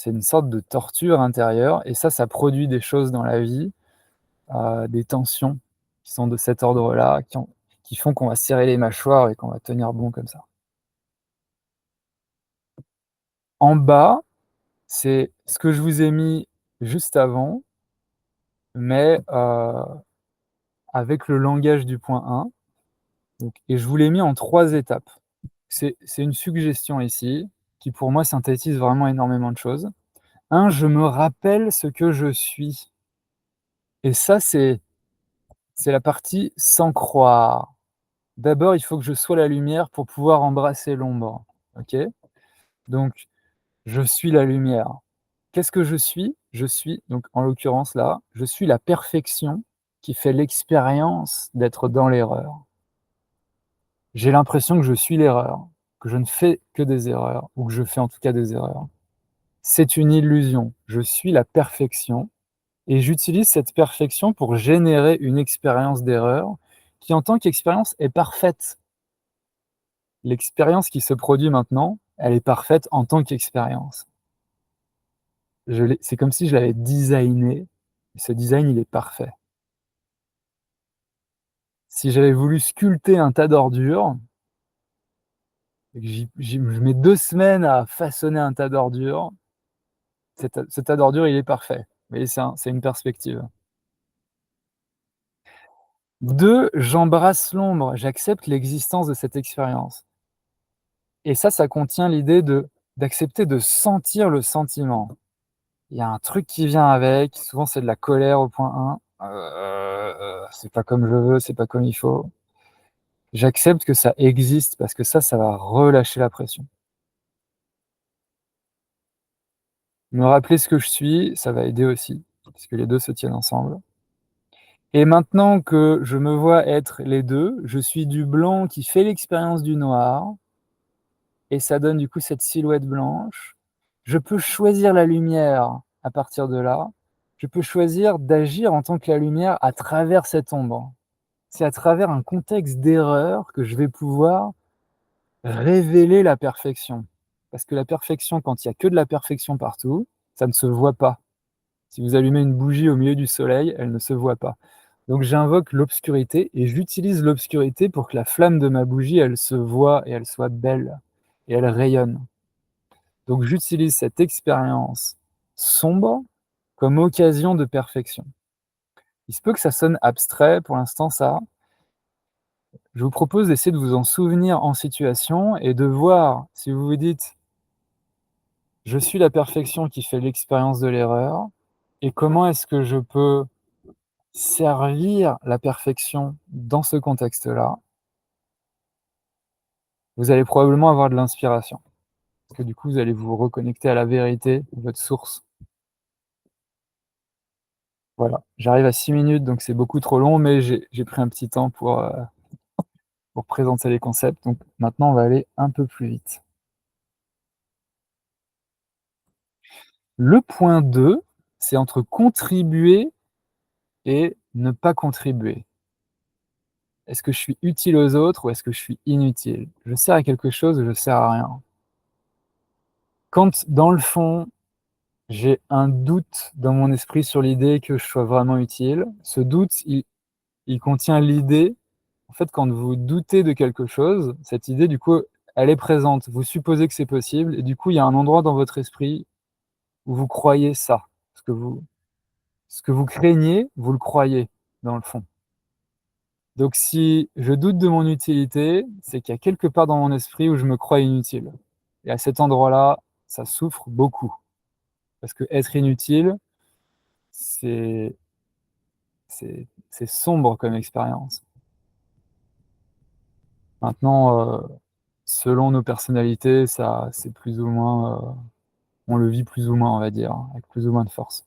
une sorte de torture intérieure et ça produit des choses dans la vie, des tensions qui sont de cet ordre-là, qui font qu'on va serrer les mâchoires et qu'on va tenir bon comme ça. En bas, c'est ce que je vous ai mis juste avant, mais avec le langage du point 1, donc et je vous l'ai mis en 3 étapes. C'est une suggestion ici, qui pour moi synthétise vraiment énormément de choses. 1, je me rappelle ce que je suis et ça, c'est la partie sans croire. D'abord, il faut que je sois la lumière pour pouvoir embrasser l'ombre, OK? Donc je suis la lumière. Qu'est-ce que je suis? Je suis, donc en l'occurrence là, je suis la perfection qui fait l'expérience d'être dans l'erreur. J'ai l'impression que je suis l'erreur, que je ne fais que des erreurs ou que je fais en tout cas des erreurs. C'est une illusion. Je suis la perfection et j'utilise cette perfection pour générer une expérience d'erreur qui, en tant qu'expérience, est parfaite. L'expérience qui se produit maintenant, elle est parfaite en tant qu'expérience. C'est comme si je l'avais designé et ce design, il est parfait. Si j'avais voulu sculpter un tas d'ordures et que je mets 2 semaines à façonner un tas d'ordures, ce tas d'ordures, il est parfait. Mais c'est une perspective. 2, j'embrasse l'ombre, j'accepte l'existence de cette expérience et ça contient l'idée d'accepter de sentir le sentiment. Il y a un truc qui vient avec, souvent c'est de la colère au point 1, c'est pas comme je veux, c'est pas comme il faut. J'accepte que ça existe parce que ça va relâcher la pression. Me rappeler ce que je suis, ça va aider aussi, parce que les 2 se tiennent ensemble. Et maintenant que je me vois être les 2, je suis du blanc qui fait l'expérience du noir et ça donne du coup cette silhouette blanche. Je peux choisir la lumière à partir de là. Je peux choisir d'agir en tant que la lumière à travers cette ombre. C'est à travers un contexte d'erreur que je vais pouvoir révéler la perfection. Parce que la perfection, quand il y a que de la perfection partout, ça ne se voit pas. Si vous allumez une bougie au milieu du soleil, elle ne se voit pas. Donc j'invoque l'obscurité et j'utilise l'obscurité pour que la flamme de ma bougie, elle se voit et elle soit belle et elle rayonne. Donc j'utilise cette expérience sombre comme occasion de perfection. Il se peut que ça sonne abstrait pour l'instant ça. Je vous propose d'essayer de vous en souvenir en situation et de voir si vous vous dites: «Je suis la perfection qui fait l'expérience de l'erreur» et comment est-ce que je peux servir la perfection dans ce contexte-là? Vous allez probablement avoir de l'inspiration. Parce que du coup, vous allez vous reconnecter à la vérité, votre source. Voilà, j'arrive à 6 minutes, donc c'est beaucoup trop long, mais j'ai pris un petit temps pour présenter les concepts. Donc maintenant, on va aller un peu plus vite. Le point 2, c'est entre contribuer et ne pas contribuer. Est-ce que je suis utile aux autres ou est-ce que je suis inutile? Je sers à quelque chose ou je sers à rien? Quand, dans le fond, j'ai un doute dans mon esprit sur l'idée que je sois vraiment utile, ce doute, il contient l'idée, en En fait, quand vous doutez de quelque chose, cette idée, du coup, elle est présente. Vous supposez que c'est possible et du coup, il y a un endroit dans votre esprit où vous croyez ça. Ce que vous craignez, vous le croyez, dans le fond. Donc si je doute de mon utilité, c'est qu'il y a quelque part dans mon esprit où je me crois inutile. Et à cet endroit-là, ça souffre beaucoup. Parce que être inutile, c'est c'est sombre comme expérience. Maintenant, selon nos personnalités, ça c'est plus ou moins, on le vit plus ou moins, on va dire, hein, avec plus ou moins de force.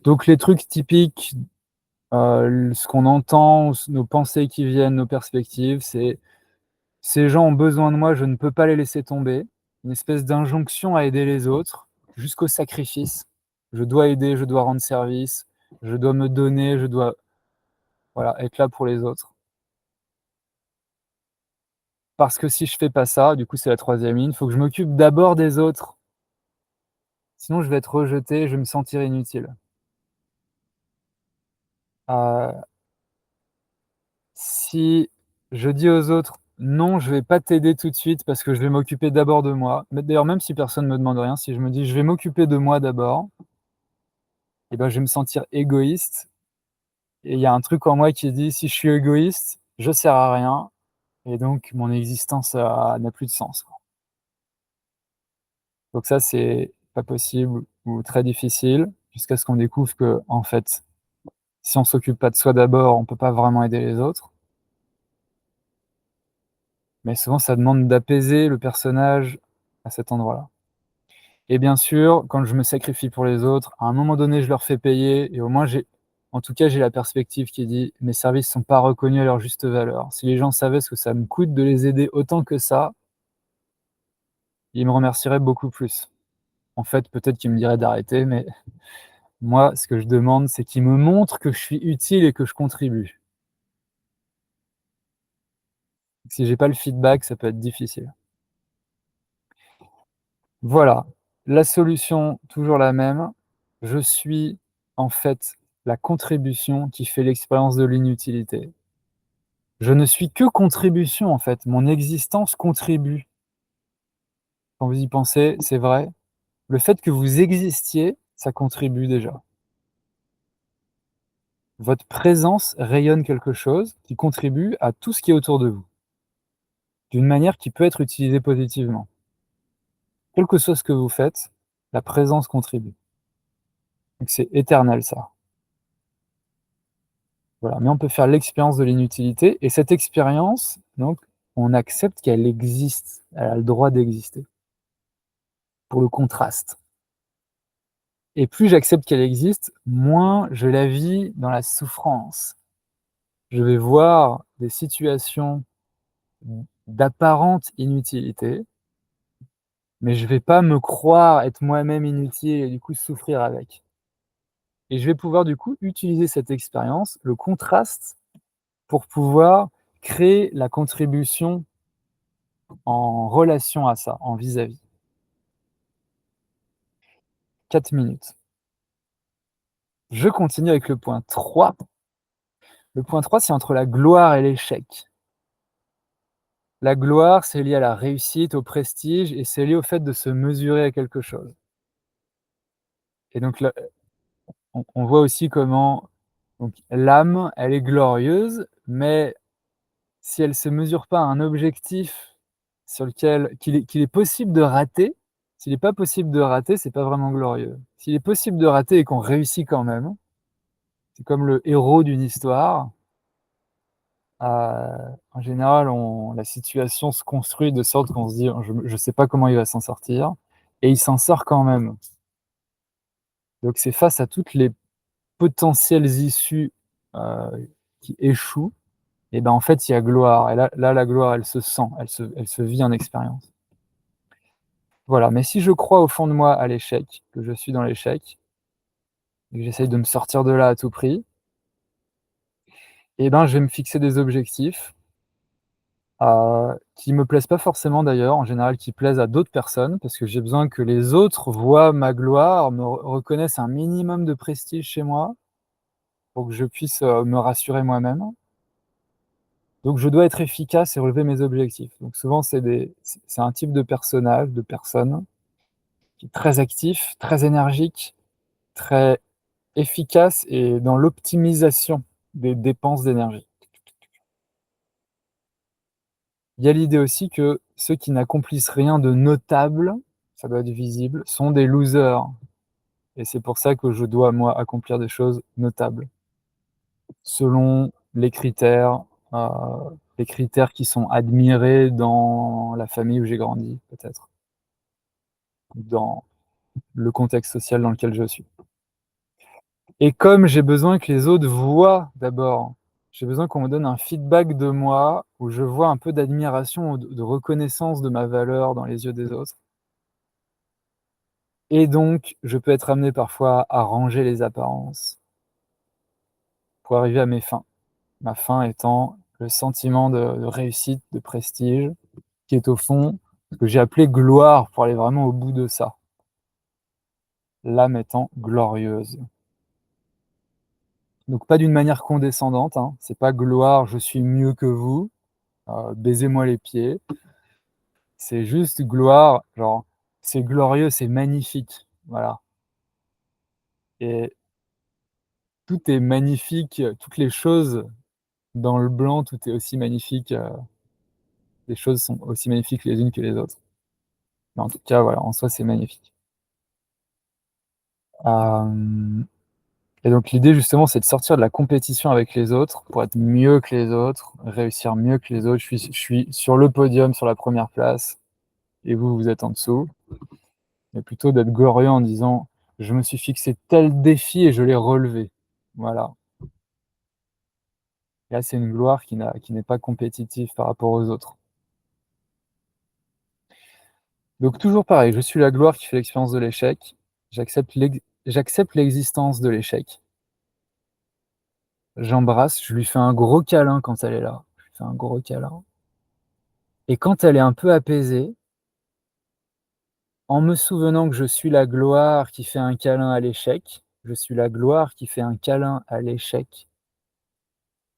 Donc les trucs typiques, ce qu'on entend, nos pensées qui viennent, nos perspectives, c'est: «Ces gens ont besoin de moi, je ne peux pas les laisser tomber». Une espèce d'injonction à aider les autres, jusqu'au sacrifice. Je dois aider, je dois rendre service, je dois me donner, je dois, voilà, être là pour les autres. Parce que si je fais pas ça, du coup, c'est la troisième ligne, il faut que je m'occupe d'abord des autres. Sinon, je vais être rejeté, je vais me sentir inutile. Heu, Si je dis aux autres: «Non, je vais pas t'aider tout de suite parce que je vais m'occuper d'abord de moi», mais d'ailleurs, même si personne me demande rien, si je me dis: «Je vais m'occuper de moi d'abord», et ben, je vais me sentir égoïste et il y a un truc en moi qui dit: «Si je suis égoïste, je sers à rien et donc mon existence n'a plus de sens, quoi». Donc ça, c'est pas possible ou très difficile jusqu'à ce qu'on découvre qu'en fait, si on s'occupe pas de soi d'abord, on peut pas vraiment aider les autres. Mais souvent, ça demande d'apaiser le personnage à cet endroit-là. Et bien sûr, quand je me sacrifie pour les autres, à un moment donné, je leur fais payer et au moins en tout cas, j'ai la perspective qui dit: «Mes services sont pas reconnus à leur juste valeur». Si les gens savaient ce que ça me coûte de les aider autant que ça, ils me remercieraient beaucoup plus. En fait, peut-être qu'ils me diraient d'arrêter, mais moi, ce que je demande, c'est qu'ils me montrent que je suis utile et que je contribue. Si j'ai pas le feedback, ça peut être difficile. Voilà, la solution, toujours la même. Je suis en fait la contribution qui fait l'expérience de l'inutilité. Je ne suis que contribution en fait, mon existence contribue. Quand vous y pensez, c'est vrai. Le fait que vous existiez, ça contribue déjà. Votre présence rayonne quelque chose qui contribue à tout ce qui est autour de vous, d'une manière qui peut être utilisée positivement. Quel que soit ce que vous faites, la présence contribue. Donc c'est éternel ça. Voilà, mais on peut faire l'expérience de l'inutilité et cette expérience, donc, on accepte qu'elle existe, elle a le droit d'exister, pour le contraste. Et plus j'accepte qu'elle existe, moins je la vis dans la souffrance. Je vais voir des situations d'apparente inutilité, mais je vais pas me croire être moi-même inutile et du coup souffrir avec. Et je vais pouvoir du coup utiliser cette expérience, le contraste, pour pouvoir créer la contribution en relation à ça, en vis-à-vis. 4 minutes. Je continue avec le point 3. Le point 3, c'est entre la gloire et l'échec. La gloire, c'est lié à la réussite, au prestige et c'est lié au fait de se mesurer à quelque chose. Et donc là, on voit aussi comment donc l'âme, elle est glorieuse, mais si elle se mesure pas à un objectif sur lequel qu'il est possible de rater, s'il est pas possible de rater, c'est pas vraiment glorieux. S'il est possible de rater et qu'on réussit quand même, c'est comme le héros d'une histoire. En général, la situation se construit de sorte qu'on se dit: «Je sais pas comment il va s'en sortir» et il s'en sort quand même. Donc c'est face à toutes les potentielles issues, qui échouent et ben, en fait, il y a gloire et là, la gloire, elle se sent, elle se vit en expérience. Voilà, mais si je crois au fond de moi à l'échec, que je suis dans l'échec et que j'essaye de me sortir de là à tout prix et ben, je vais me fixer des objectifs qui me plaisent pas forcément d'ailleurs, en général qui plaisent à d'autres personnes, parce que j'ai besoin que les autres voient ma gloire, me reconnaissent un minimum de prestige chez moi, pour que je puisse, me rassurer moi-même. Donc je dois être efficace et relever mes objectifs. Donc souvent c'est un type de personnage, de personne qui est très actif, très énergique, très efficace et dans l'optimisation des dépenses d'énergie. Il y a l'idée aussi que ceux qui n'accomplissent rien de notable, ça doit être visible, sont des losers et c'est pour ça que je dois, moi, accomplir des choses notables, selon heu, les critères qui sont admirés dans la famille où j'ai grandi, peut-être, dans le contexte social dans lequel je suis. Et comme j'ai besoin que les autres voient d'abord, j'ai besoin qu'on me donne un feedback de moi, où je vois un peu d'admiration ou de reconnaissance de ma valeur dans les yeux des autres. Et donc, je peux être amené parfois à ranger les apparences pour arriver à mes fins. Ma fin étant le sentiment de réussite, de prestige, qui est au fond ce que j'ai appelé gloire pour aller vraiment au bout de ça. L'âme étant glorieuse. Donc pas d'une manière condescendante, hein, c'est pas gloire, je suis mieux que vous, baisez-moi les pieds. C'est juste gloire, genre, c'est glorieux, c'est magnifique, voilà. Et tout est magnifique, toutes les choses dans le blanc, tout est aussi magnifique, les choses sont aussi magnifiques les unes que les autres. Mais en tout cas, voilà, en soi, c'est magnifique. Hem et donc l'idée justement, c'est de sortir de la compétition avec les autres pour être mieux que les autres, réussir mieux que les autres. Je suis sur le podium, sur la première place et vous, vous êtes en dessous. Mais plutôt d'être glorieux en disant: «Je me suis fixé tel défi et je l'ai relevé». Voilà. Là, c'est une gloire qui n'est pas compétitive par rapport aux autres. Donc toujours pareil, je suis la gloire qui fait l'expérience de l'échec. J'accepte l'existence de l'échec. J'embrasse, je lui fais un gros câlin quand elle est là. Je lui fais un gros câlin et quand elle est un peu apaisée, en me souvenant que je suis la gloire qui fait un câlin à l'échec, je suis la gloire qui fait un câlin à l'échec,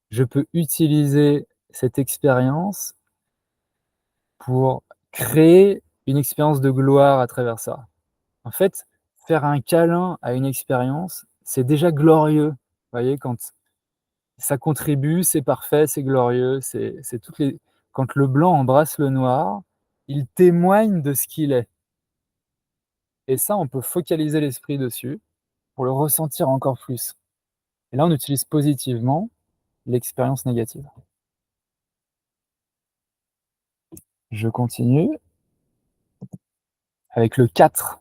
je peux utiliser cette expérience pour créer une expérience de gloire à travers ça. En fait, faire un câlin à une expérience, c'est déjà glorieux. Vous voyez? Quand ça contribue, c'est parfait, c'est glorieux, c'est toutes les quand le blanc embrasse le noir, il témoigne de ce qu'il est et ça, on peut focaliser l'esprit dessus pour le ressentir encore plus et là, on utilise positivement l'expérience négative. Je continue avec le 4.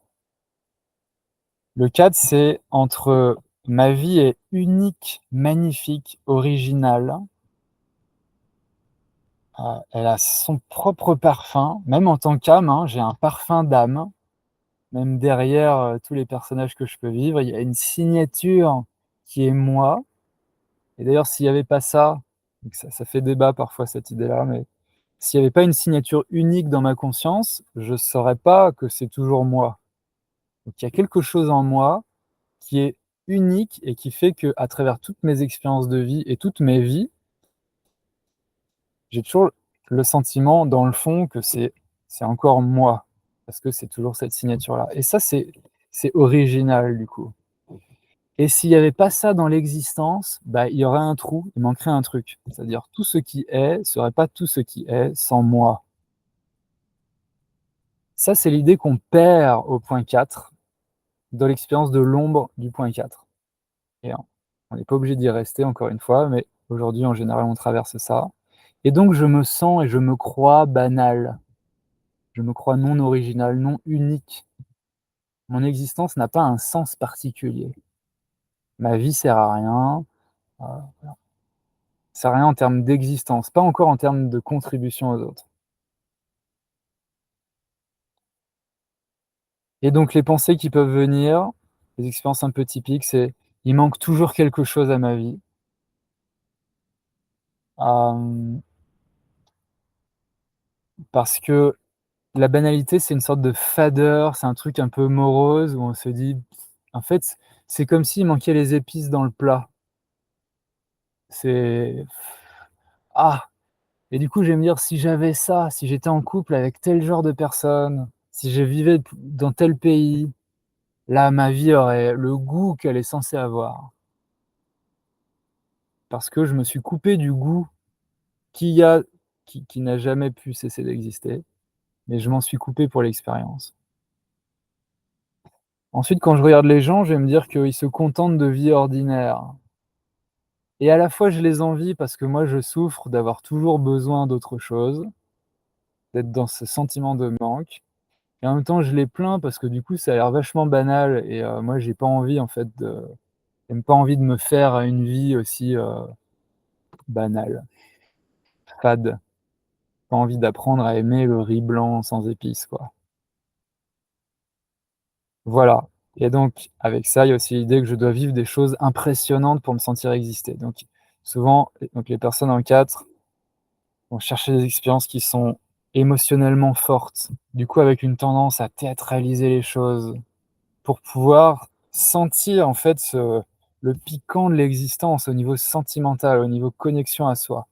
Le 4, c'est entre ma vie est unique, magnifique, originale, elle a son propre parfum, même en tant qu'âme, hein, j'ai un parfum d'âme, même derrière, tous les personnages que je peux vivre, il y a une signature qui est moi et d'ailleurs s'il y avait pas ça, donc ça fait débat parfois cette idée-là, mais s'il y avait pas une signature unique dans ma conscience, je saurais pas que c'est toujours moi. Donc il y a quelque chose en moi qui est unique et qui fait qu'à travers toutes mes expériences de vie et toutes mes vies, j'ai toujours le sentiment dans le fond que c'est encore moi, parce que c'est toujours cette signature-là et ça, c'est original du coup et s'il y avait pas ça dans l'existence, bah, il y aurait un trou, il manquerait un truc. C'est-à-dire tout ce qui est serait pas tout ce qui est sans moi. Ça, c'est l'idée qu'on perd au point 4 dans l'expérience de l'ombre du point 4 et on n'est pas obligé d'y rester encore une fois, mais aujourd'hui, en général, on traverse ça et donc je me sens et je me crois banal. Je me crois non original, non unique. Mon existence n'a pas un sens particulier. Ma vie sert à rien, voilà. Sert à rien en termes d'existence, pas encore en termes de contribution aux autres. Et donc les pensées qui peuvent venir, les expériences un peu typiques, c'est: «Il manque toujours quelque chose à ma vie». Hem, Parce que la banalité, c'est une sorte de fadeur, c'est un truc un peu morose où on se dit: «En fait, c'est comme s'il manquait les épices dans le plat». C'est ah! Et du coup, je vais me dire: «Si j'avais ça, si j'étais en couple avec tel genre de personne, si je vivais p dans tel pays, là, ma vie aurait le goût qu'elle est censée avoir». Parce que je me suis coupé du goût qu'il y a qui n'a jamais pu cesser d'exister, mais je m'en suis coupé pour l'expérience. Ensuite, quand je regarde les gens, je vais me dire qu'ils se contentent de vie ordinaire et à la fois je les envie parce que moi je souffre d'avoir toujours besoin d'autre chose, d'être dans ce sentiment de manque et en même temps je les plains parce que du coup ça a l'air vachement banal et moi j'ai pas envie en fait j'ai même pas envie de me faire une vie aussi, banale, fade. Pas envie d'apprendre à aimer le riz blanc sans épices, quoi. Voilà et donc avec ça, il y a aussi l'idée que je dois vivre des choses impressionnantes pour me sentir exister. Donc souvent, donc les personnes en 4 vont chercher des expériences qui sont émotionnellement fortes, du coup avec une tendance à théâtraliser les choses pour pouvoir sentir en fait le piquant de l'existence au niveau sentimental, au niveau connexion à soi.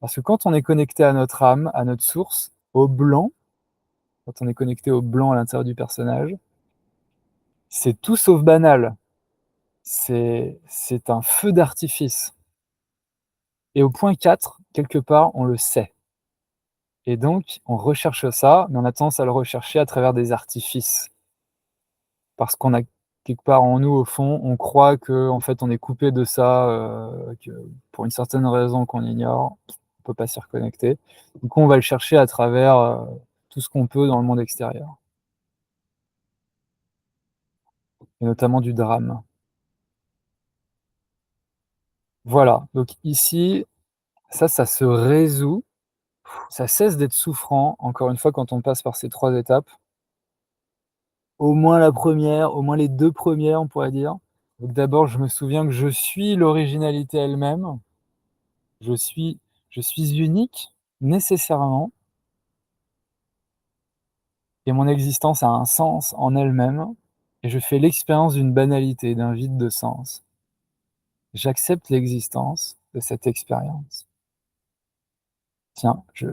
Parce que quand on est connecté à notre âme, à notre source, au blanc, quand on est connecté au blanc à l'intérieur du personnage, c'est tout sauf banal. C'est un feu d'artifice et au point 4, quelque part, on le sait et donc on recherche ça, mais on a tendance à le rechercher à travers des artifices. Parce qu'on a quelque part en nous, au fond, on croit qu'en fait, on est coupé de ça, que pour une certaine raison qu'on ignore, on peut pas s'y reconnecter. Du coup, on va le chercher à travers, tout ce qu'on peut dans le monde extérieur et notamment du drame. Voilà, donc ici, ça se résout, ça cesse d'être souffrant, encore une fois, quand on passe par ces 3 étapes. Au moins la première, au moins les 2 premières, on pourrait dire. Donc d'abord, je me souviens que je suis l'originalité elle-même, je suis je suis unique, nécessairement et mon existence a un sens en elle-même et je fais l'expérience d'une banalité, d'un vide de sens. J'accepte l'existence de cette expérience. Tiens, je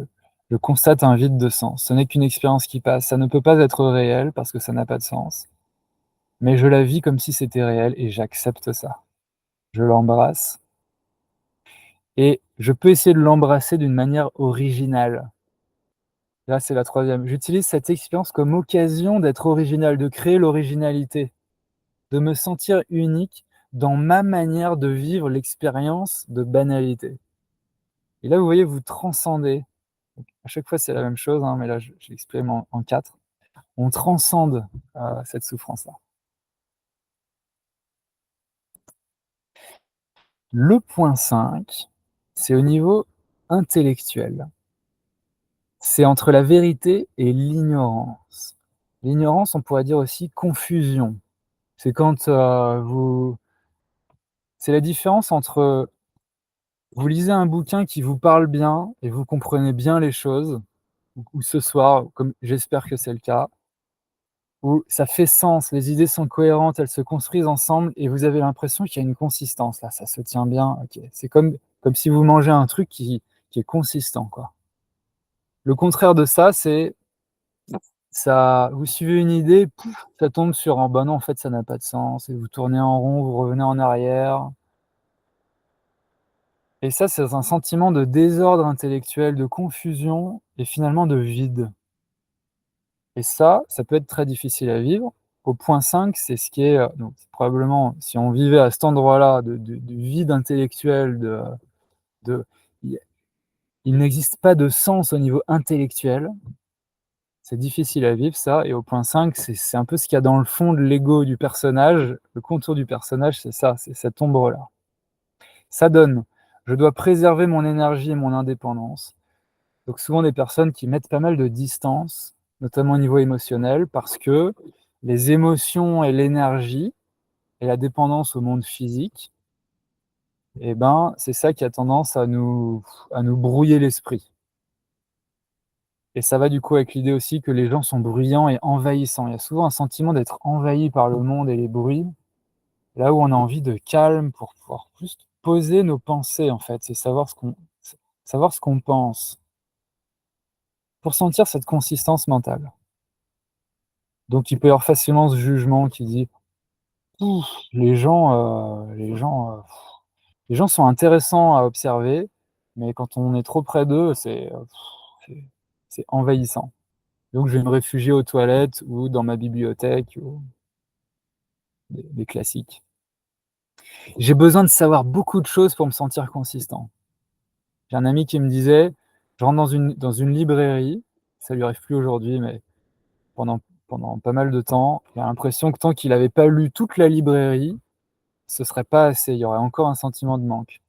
constate un vide de sens. Ce n'est qu'une expérience qui passe. Ça ne peut pas être réel parce que ça n'a pas de sens. Mais je la vis comme si c'était réel et j'accepte ça. Je l'embrasse et je peux essayer de l'embrasser d'une manière originale. Là, c'est la troisième. J'utilise cette expérience comme occasion d'être original, de créer l'originalité, de me sentir unique dans ma manière de vivre l'expérience de banalité. Et là, vous voyez, vous transcendez. À chaque fois, c'est la même chose, hein, mais là, je l'exprime en 4. On transcende, cette souffrance-là. Le point 5, c'est au niveau intellectuel. C'est entre la vérité et l'ignorance. L'ignorance, on pourrait dire aussi confusion. C'est quand, vous c'est la différence entre, vous lisez un bouquin qui vous parle bien et vous comprenez bien les choses, ou ce soir, comme j'espère que c'est le cas, où ça fait sens, les idées sont cohérentes, elles se construisent ensemble et vous avez l'impression qu'il y a une consistance là, ça se tient bien, OK. C'est comme si vous mangez un truc qui est consistant, quoi. Le contraire de ça, c'est ça vous suivez une idée, pouf, ça tombe sur un: «Bah non, en fait, ça n'a pas de sens» et vous tournez en rond, vous revenez en arrière et ça, c'est un sentiment de désordre intellectuel, de confusion et finalement de vide et ça peut être très difficile à vivre. Au point 5, c'est ce qui est, donc probablement si on vivait à cet endroit-là de vide intellectuel, de il il n'existe pas de sens au niveau intellectuel. C'est difficile à vivre ça et au point 5, c'est un peu ce qu'il y a dans le fond de l'ego du personnage. Le contour du personnage, c'est ça, c'est cette ombre-là. Ça donne: je dois préserver mon énergie et mon indépendance. Donc souvent des personnes qui mettent pas mal de distance, notamment au niveau émotionnel, parce que les émotions et l'énergie et la dépendance au monde physique, et ben, c'est ça qui a tendance à nous brouiller l'esprit. Et ça va du coup avec l'idée aussi que les gens sont bruyants et envahissants. Il y a souvent un sentiment d'être envahi par le monde et les bruits, là où on a envie de calme pour pouvoir juste poser nos pensées en fait, c'est savoir savoir ce qu'on pense, pour sentir cette consistance mentale. Donc il peut y avoir facilement ce jugement qui dit: «Ouf, les gens sont intéressants à observer, mais quand on est trop près d'eux, c'est c'est envahissant». Donc je vais me réfugier aux toilettes ou dans ma bibliothèque ou des classiques. J'ai besoin de savoir beaucoup de choses pour me sentir consistant. J'ai un ami qui me disait: «Je rentre dans une librairie», ça lui arrive plus aujourd'hui, mais pendant pendant pas mal de temps, il a l'impression que tant qu'il avait pas lu toute la librairie, ce serait pas assez, il y aurait encore un sentiment de manque.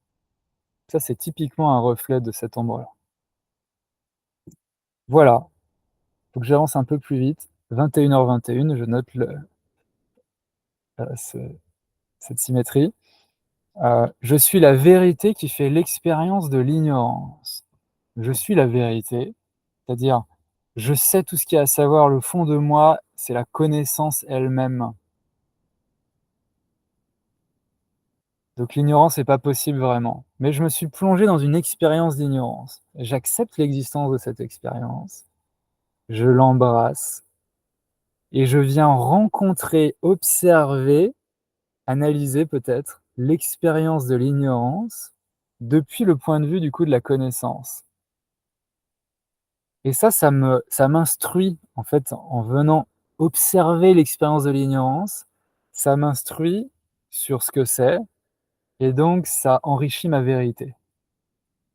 Ça, c'est typiquement un reflet de cette ombre-là. Voilà, faut que j'avance un peu plus vite. 21h21, je note ce cette symétrie. Je suis la vérité qui fait l'expérience de l'ignorance. Je suis la vérité, c'est-à-dire, je sais tout ce qu'il y a à savoir, le fond de moi, c'est la connaissance elle-même. Donc l'ignorance est pas possible vraiment. Mais je me suis plongé dans une expérience d'ignorance. J'accepte l'existence de cette expérience, je l'embrasse et je viens rencontrer, observer, analyser peut-être l'expérience de l'ignorance depuis le point de vue du coup de la connaissance. Et ça m'instruit en fait en venant observer l'expérience de l'ignorance, ça m'instruit sur ce que c'est et donc ça enrichit ma vérité.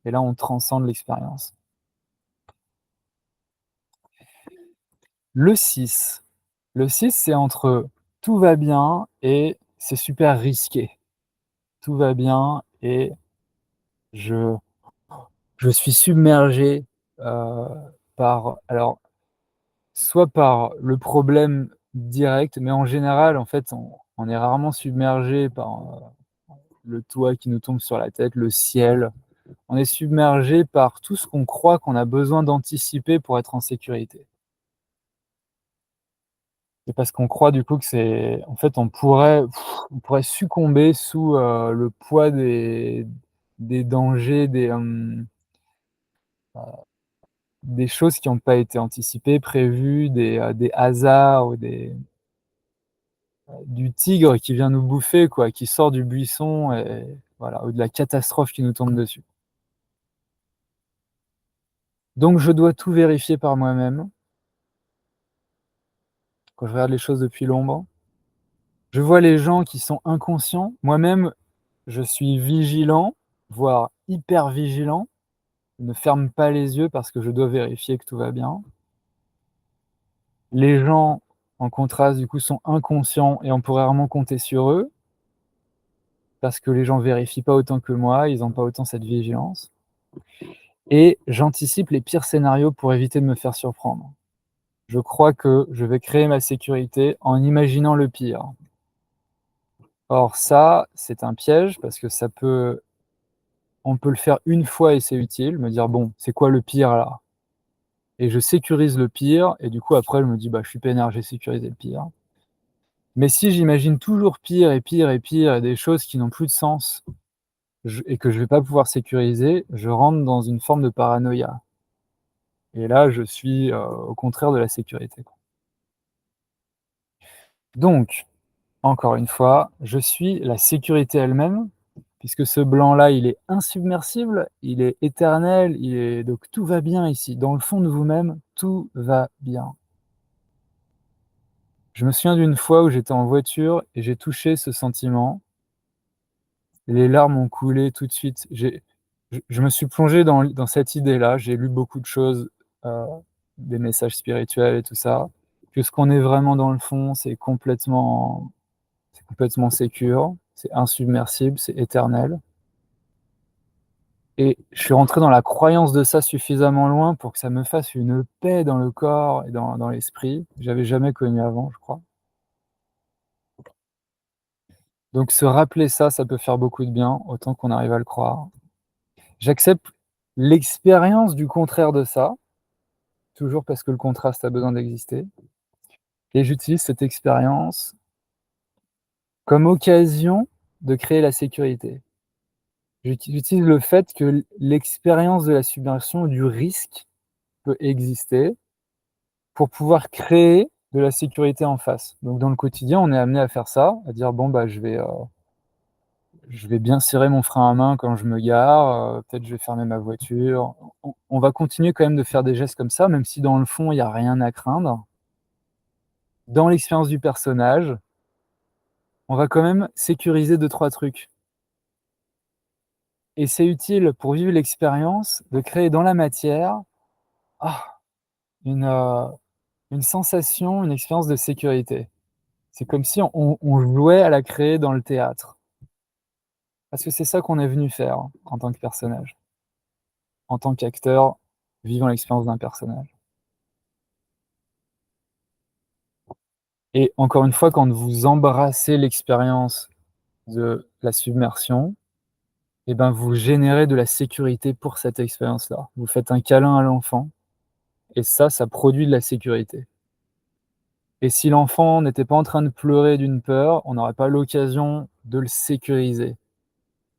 Et là, on transcende l'expérience. Le 6. Le 6, c'est entre tout va bien et c'est super risqué. Tout va bien et je je suis submergé, heu, par alors soit par le problème direct, mais en général, en fait, on est rarement submergé par, le toit qui nous tombe sur la tête, le ciel. On est submergé par tout ce qu'on croit qu'on a besoin d'anticiper pour être en sécurité. Et parce qu'on croit du coup que c'est en fait, on pourrait succomber sous, le poids des dangers, des choses qui ont pas été anticipées, prévues, des hasards ou du tigre qui vient nous bouffer quoi, qui sort du buisson et voilà, ou de la catastrophe qui nous tombe dessus. Donc je dois tout vérifier par moi-même, quand je regarde les choses depuis l'ombre. Je vois les gens qui sont inconscients. Moi-même, je suis vigilant, voire hyper vigilant. Je ne ferme pas les yeux parce que je dois vérifier que tout va bien. Les gens, en contraste, du coup, sont inconscients et on pourrait rarement compter sur eux parce que les gens vérifient pas autant que moi, ils ont pas autant cette vigilance et j'anticipe les pires scénarios pour éviter de me faire surprendre. Je crois que je vais créer ma sécurité en imaginant le pire. Or ça, c'est un piège parce que on peut le faire une fois et c'est utile, me dire: «Bon, c'est quoi le pire là?» Et je sécurise le pire et du coup après je me dis: «Bah, je suis peinard, j'ai sécurisé le pire». Mais si j'imagine toujours pire et pire et pire et des choses qui n'ont plus de sens, et que je vais pas pouvoir sécuriser, je rentre dans une forme de paranoïa et là je suis, au contraire de la sécurité, quoi. Donc, encore une fois, je suis la sécurité elle-même, puisque ce blanc-là, il est insubmersible, il est éternel, il est donc tout va bien ici. Dans le fond de vous-même, tout va bien. Je me souviens d'une fois où j'étais en voiture et j'ai touché ce sentiment. Les larmes ont coulé tout de suite. Je me suis plongé dans cette idée-là. J'ai lu beaucoup de choses, heu, des messages spirituels et tout ça, que ce qu'on est vraiment dans le fond, c'est complètement sécure, c'est insubmersible, c'est éternel et je suis rentré dans la croyance de ça suffisamment loin pour que ça me fasse une paix dans le corps et dans l'esprit, que j'avais jamais connue avant, je crois. Donc se rappeler ça, ça peut faire beaucoup de bien, autant qu'on arrive à le croire. J'accepte l'expérience du contraire de ça, toujours parce que le contraste a besoin d'exister et j'utilise cette expérience comme occasion de créer la sécurité. J'utilise le fait que l'expérience de la submersion, du risque peut exister pour pouvoir créer de la sécurité en face. Donc dans le quotidien, on est amené à faire ça, à dire: «Bon, bah, je vais bien serrer mon frein à main quand je me gare, peut-être je vais fermer ma voiture». On va continuer quand même de faire des gestes comme ça, même si dans le fond, il y a rien à craindre. Dans l'expérience du personnage, on va quand même sécuriser deux-trois trucs et c'est utile pour vivre l'expérience de créer dans la matière, ah, une, une sensation, une expérience de sécurité. C'est comme si on jouait à la créer dans le théâtre. Parce que c'est ça qu'on est venu faire en tant que personnage, en tant qu'acteur vivant l'expérience d'un personnage. Et encore une fois, quand vous embrassez l'expérience de la submersion, et ben, vous générez de la sécurité pour cette expérience-là. Vous faites un câlin à l'enfant et ça produit de la sécurité. Et si l'enfant n'était pas en train de pleurer d'une peur, on n'aurait pas l'occasion de le sécuriser.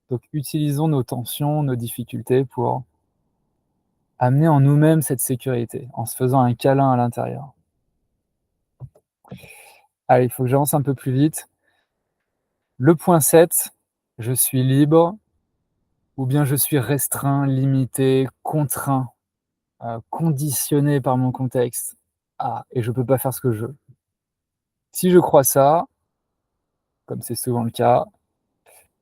Donc utilisons nos tensions, nos difficultés pour amener en nous-mêmes cette sécurité, en se faisant un câlin à l'intérieur. Allez, il faut que j'avance un peu plus vite. Le point 7, je suis libre ou bien je suis restreint, limité, contraint, conditionné par mon contexte. Ah, et je peux pas faire ce que je veux. Si je crois ça, comme c'est souvent le cas,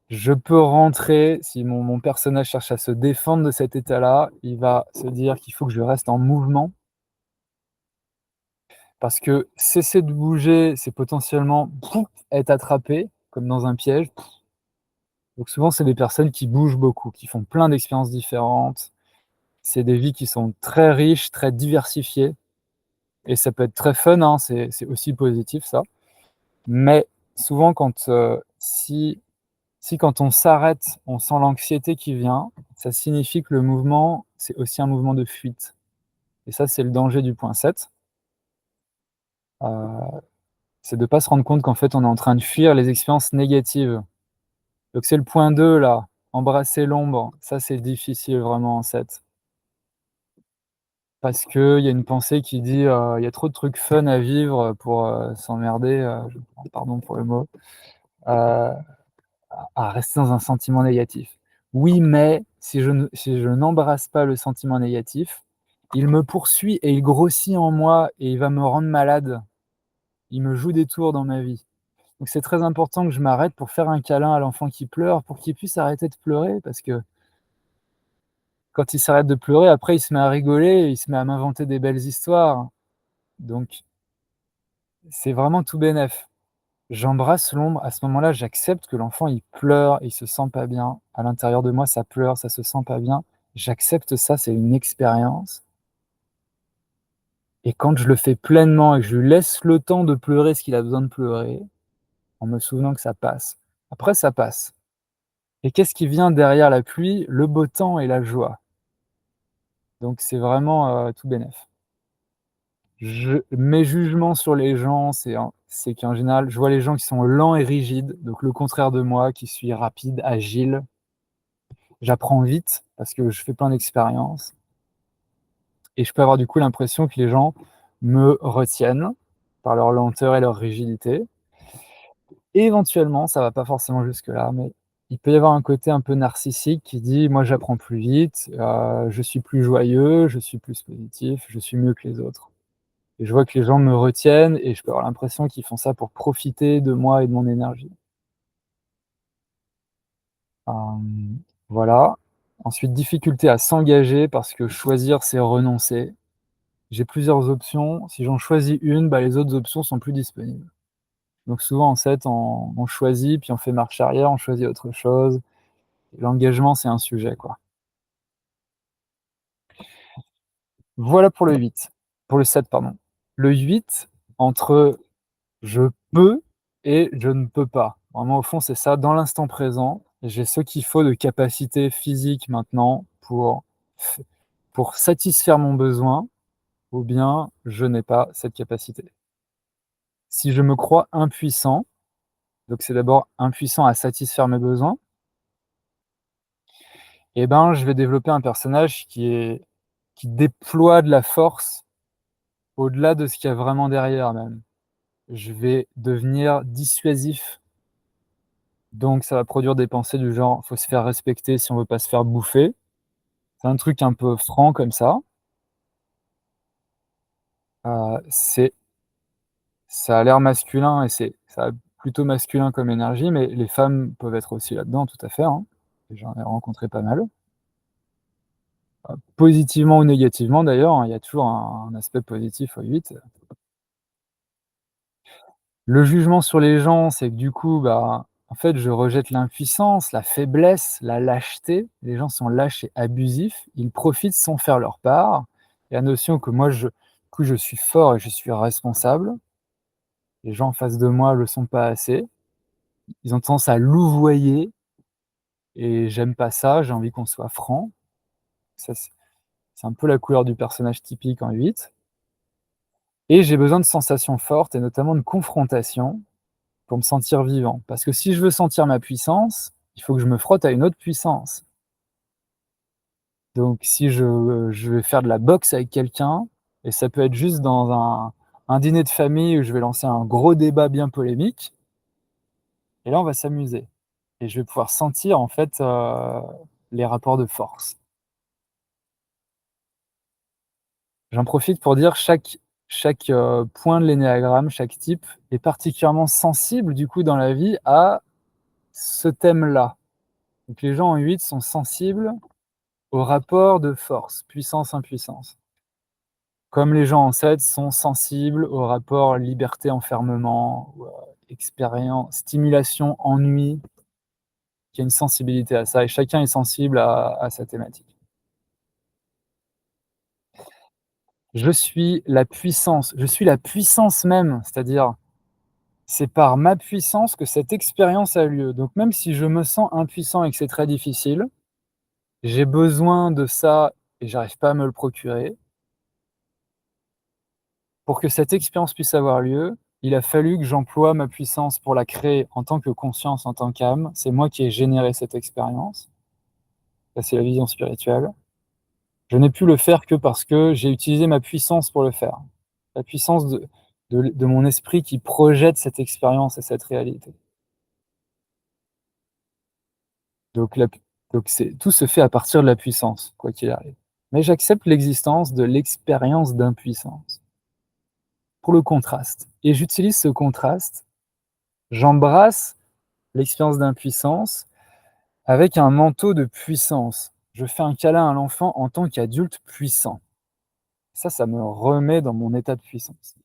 je peux rentrer, si mon personnage cherche à se défendre de cet état-là, il va se dire qu'il faut que je reste en mouvement parce que cesser de bouger, c'est potentiellement pouf, être attrapé comme dans un piège. Donc souvent, c'est des personnes qui bougent beaucoup, qui font plein d'expériences différentes. C'est des vies qui sont très riches, très diversifiées et ça peut être très fun, hein, c'est aussi positif ça. Mais souvent si quand on s'arrête, on sent l'anxiété qui vient, ça signifie que le mouvement, c'est aussi un mouvement de fuite et ça, c'est le danger du point 7. Heu, c'est de ne pas se rendre compte qu'en fait, on est en train de fuir les expériences négatives. Donc c'est le point 2 là, embrasser l'ombre, ça c'est difficile vraiment en 7. Parce qu'il y a une pensée qui dit, «Il y a trop de trucs fun à vivre pour, s'emmerder», je pardon pour le mot, heu, à rester dans un sentiment négatif. Oui, mais si je n'embrasse pas le sentiment négatif, il me poursuit et il grossit en moi et il va me rendre malade. Il me joue des tours dans ma vie. Donc c'est très important que je m'arrête pour faire un câlin à l'enfant qui pleure, pour qu'il puisse arrêter de pleurer parce que quand il s'arrête de pleurer, après il se met à rigoler, il se met à m'inventer des belles histoires. Donc c'est vraiment tout bénef. J'embrasse l'ombre, à ce moment-là, j'accepte que l'enfant il pleure, il se sent pas bien. À l'intérieur de moi, ça pleure, ça se sent pas bien. J'accepte ça, c'est une expérience et quand je le fais pleinement et que je lui laisse le temps de pleurer ce qu'il a besoin de pleurer, en me souvenant que ça passe. Après ça passe et qu'est-ce qui vient derrière la pluie? Le beau temps et la joie. Donc c'est vraiment, tout bénef. Mes jugements sur les gens, c'est qu'en général, je vois les gens qui sont lents et rigides, donc le contraire de moi qui suis rapide, agile. J'apprends vite parce que je fais plein d'expériences et je peux avoir du coup l'impression que les gens me retiennent par leur lenteur et leur rigidité. Et éventuellement, ça va pas forcément jusque-là, mais il peut y avoir un côté un peu narcissique qui dit: «Moi, j'apprends plus vite, je suis plus joyeux, je suis plus positif, je suis mieux que les autres». Et je vois que les gens me retiennent et je peux avoir l'impression qu'ils font ça pour profiter de moi et de mon énergie. Voilà. Ensuite, difficulté à s'engager parce que choisir, c'est renoncer. J'ai plusieurs options. Si j'en choisis une, bah, les autres options sont plus disponibles. Donc souvent, en fait, on choisit, puis on fait marche arrière, on choisit autre chose. L'engagement, c'est un sujet, quoi. Voilà pour le 8, pour le 7, pardon. Le 8, entre je peux et je ne peux pas. Vraiment, au fond, c'est ça. Dans l'instant présent, j'ai ce qu'il faut de capacité physique maintenant f pour satisfaire mon besoin ou bien je n'ai pas cette capacité. Si je me crois impuissant, donc c'est d'abord impuissant à satisfaire mes besoins, et ben, je vais développer un personnage qui déploie de la force au-delà de ce qu'il y a vraiment derrière même. Je vais devenir dissuasif, donc ça va produire des pensées du genre: «Faut se faire respecter si on veut pas se faire bouffer». C'est un truc un peu franc comme ça, c'est ça a l'air masculin et ça a plutôt masculin comme énergie, mais les femmes peuvent être aussi là-dedans tout à fait, hein, et j'en ai rencontré pas mal. Positivement ou négativement d'ailleurs, hein, il y a toujours un aspect positif au 8. Le jugement sur les gens, c'est que du coup, bah, en fait, je rejette l'impuissance, la faiblesse, la lâcheté. Les gens sont lâches et abusifs, ils profitent sans faire leur part. La notion que moi je du coup, je suis fort et je suis responsable. Les gens en face de moi le sont pas assez. Ils ont tendance à louvoyer et j'aime pas ça, j'ai envie qu'on soit franc. Ça c'est un peu la couleur du personnage typique en 8. Et j'ai besoin de sensations fortes et notamment de confrontation pour me sentir vivant. Parce que si je veux sentir ma puissance, il faut que je me frotte à une autre puissance. Donc si je vais faire de la boxe avec quelqu'un, et ça peut être juste dans un dîner de famille où je vais lancer un gros débat bien polémique, et là on va s'amuser. Et je vais pouvoir sentir en fait, les rapports de force. J'en profite pour dire chaque point de l'énéagramme, chaque type est particulièrement sensible du coup dans la vie à ce thème-là. Donc les gens en 8 sont sensibles au rapport de force, puissance-impuissance. Comme les gens en 7 sont sensibles au rapport liberté-enfermement, ou expérience, stimulation-ennui, qui a une sensibilité à ça, et chacun est sensible à sa thématique. Je suis la puissance même, c'est-à-dire, c'est par ma puissance que cette expérience a lieu. Donc même si je me sens impuissant et que c'est très difficile, j'ai besoin de ça et j'arrive pas à me le procurer. Pour que cette expérience puisse avoir lieu, il a fallu que j'emploie ma puissance pour la créer en tant que conscience, en tant qu'âme. C'est moi qui ai généré cette expérience. Ça, c'est la vision spirituelle. Je n'ai pu le faire que parce que j'ai utilisé ma puissance pour le faire. La puissance de mon esprit qui projette cette expérience et cette réalité. Donc, tout se fait à partir de la puissance, quoi qu'il arrive. Mais j'accepte l'existence de l'expérience d'impuissance pour le contraste. Et j'utilise ce contraste, j'embrasse l'expérience d'impuissance avec un manteau de puissance. Je fais un câlin à l'enfant en tant qu'adulte puissant. Ça me remet dans mon état de puissance.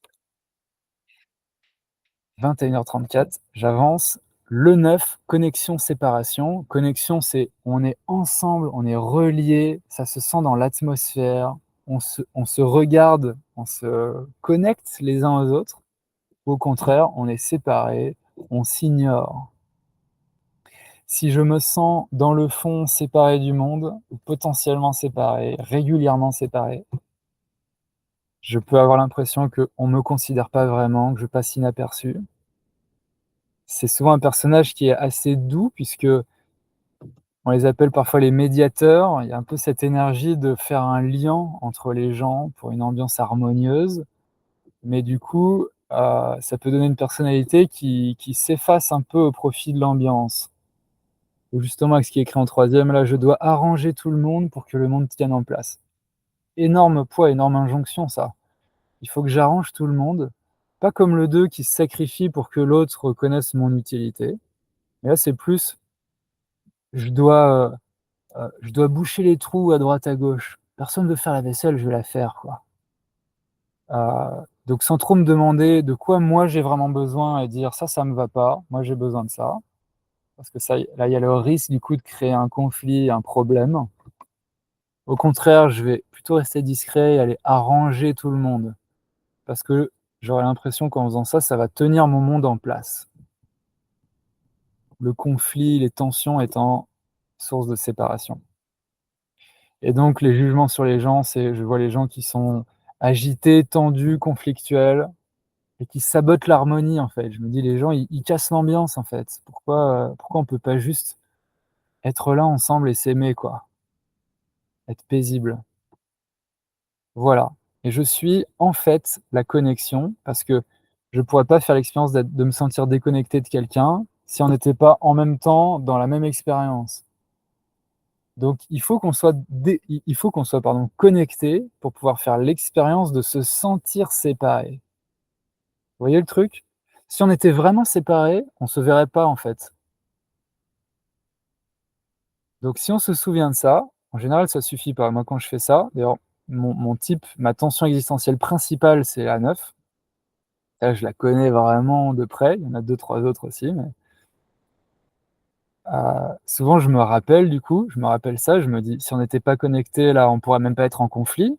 21h34, j'avance. Le 9, connexion, séparation. Connexion, c'est on est ensemble, on est reliés, ça se sent dans l'atmosphère, on se regarde, on se connecte les uns aux autres. Au contraire, on est séparés, on s'ignore. Si je me sens dans le fond séparé du monde, ou potentiellement séparé, régulièrement séparé, je peux avoir l'impression qu'on ne me considère pas vraiment, que je passe inaperçu. C'est souvent un personnage qui est assez doux puisque on les appelle parfois les médiateurs. Il y a un peu cette énergie de faire un lien entre les gens pour une ambiance harmonieuse. Mais du coup, ça peut donner une personnalité qui s'efface un peu au profit de l'ambiance. Ou justement avec ce qui est écrit en troisième, là: «Je dois arranger tout le monde pour que le monde tienne en place». Énorme poids, énorme injonction ça. Il faut que j'arrange tout le monde, pas comme le 2 qui se sacrifie pour que l'autre reconnaisse mon utilité. Mais là, c'est plus: je dois, je dois boucher les trous à droite, à gauche. Personne veut faire la vaisselle, je vais la faire, quoi. Donc sans trop me demander de quoi moi j'ai vraiment besoin et dire: Ça me va pas, moi j'ai besoin de ça». Parce que ça, là, il y a le risque du coup de créer un conflit, un problème. Au contraire, je vais plutôt rester discret et aller arranger tout le monde. Parce que j'aurai l'impression qu'en faisant ça, ça va tenir mon monde en place. Le conflit, les tensions étant source de séparation. Et donc les jugements sur les gens, c'est je vois les gens qui sont agités, tendus, conflictuels et qui sabotent l'harmonie, en fait. Je me dis: «Les gens, ils cassent l'ambiance, en fait. Pourquoi on peut pas juste être là ensemble et s'aimer, quoi?» être paisible. Voilà, et je suis, en fait, la connexion parce que je pourrais pas faire l'expérience de me sentir déconnecté de quelqu'un si on n'était pas en même temps dans la même expérience. Donc il faut qu'on soit, pardon, connectés pour pouvoir faire l'expérience de se sentir séparés. Vous voyez le truc? Si on était vraiment séparés, on se verrait pas, en fait. Donc si on se souvient de ça, en général, ça suffit pas. Moi, quand je fais ça, d'ailleurs, ma tension existentielle principale, c'est la 9. Là, je la connais vraiment de près. Il y en a deux-trois autres aussi, mais souvent je me rappelle du coup, je me rappelle ça, je me dis: «Si on n'était pas connectés là, on pourrait même pas être en conflit»,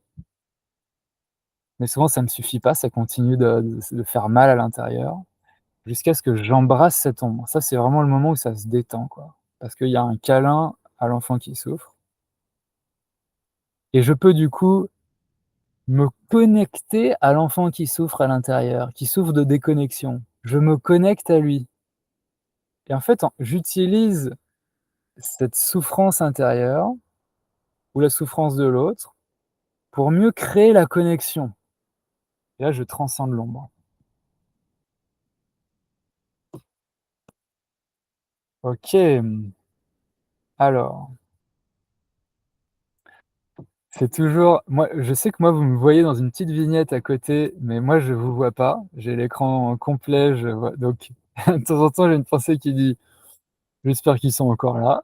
mais souvent ça me suffit pas, ça continue de faire mal à l'intérieur, jusqu'à ce que j'embrasse cette ombre. Ça, c'est vraiment le moment où ça se détend, quoi, parce qu'il y a un câlin à l'enfant qui souffre et je peux du coup me connecter à l'enfant qui souffre à l'intérieur, qui souffre de déconnexion. Je me connecte à lui et en fait, j'utilise cette souffrance intérieure ou la souffrance de l'autre pour mieux créer la connexion et là, je transcende l'ombre. OK, alors, c'est toujours moi, je sais que moi, vous me voyez dans une petite vignette à côté, mais moi, je vous vois pas. J'ai l'écran complet, je vois donc de temps en temps, j'ai une pensée qui dit: «J'espère qu'ils sont encore là»,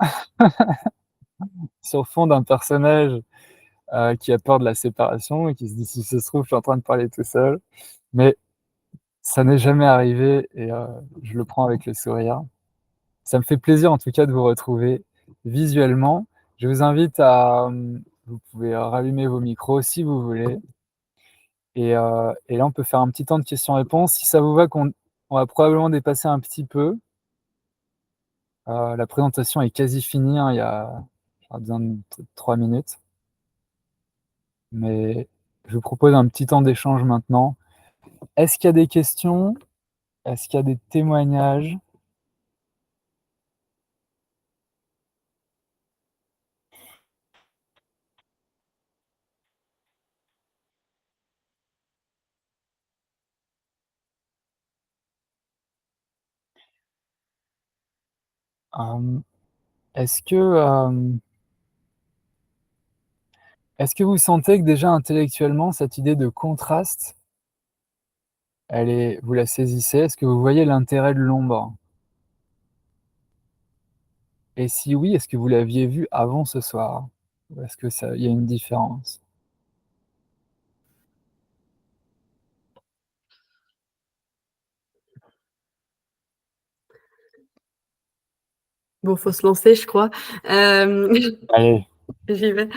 sur fond d'un personnage, qui a peur de la séparation et qui se dit: «Si ça se trouve, je suis en train de parler tout seul», mais ça n'est jamais arrivé et je le prends avec le sourire. Ça me fait plaisir en tout cas de vous retrouver visuellement. Je vous invite à, vous pouvez, rallumer vos micros si vous voulez et là on peut faire un petit temps de questions-réponses. Si ça vous va on va probablement dépasser un petit peu. La présentation est quasi finie, hein, j'aurais besoin de 3 minutes, mais je vous propose un petit temps d'échange maintenant. Est-ce qu'il y a des questions? Est-ce qu'il y a des témoignages? Hem, est-ce que, est-ce que vous sentez que déjà intellectuellement cette idée de contraste, vous la saisissez? Est-ce que vous voyez l'intérêt de l'ombre? Et si oui, est-ce que vous l'aviez vu avant ce soir? Ou est-ce que ça il y a une différence? Bon, faut se lancer, je crois. Hem, Allez, j'y vais.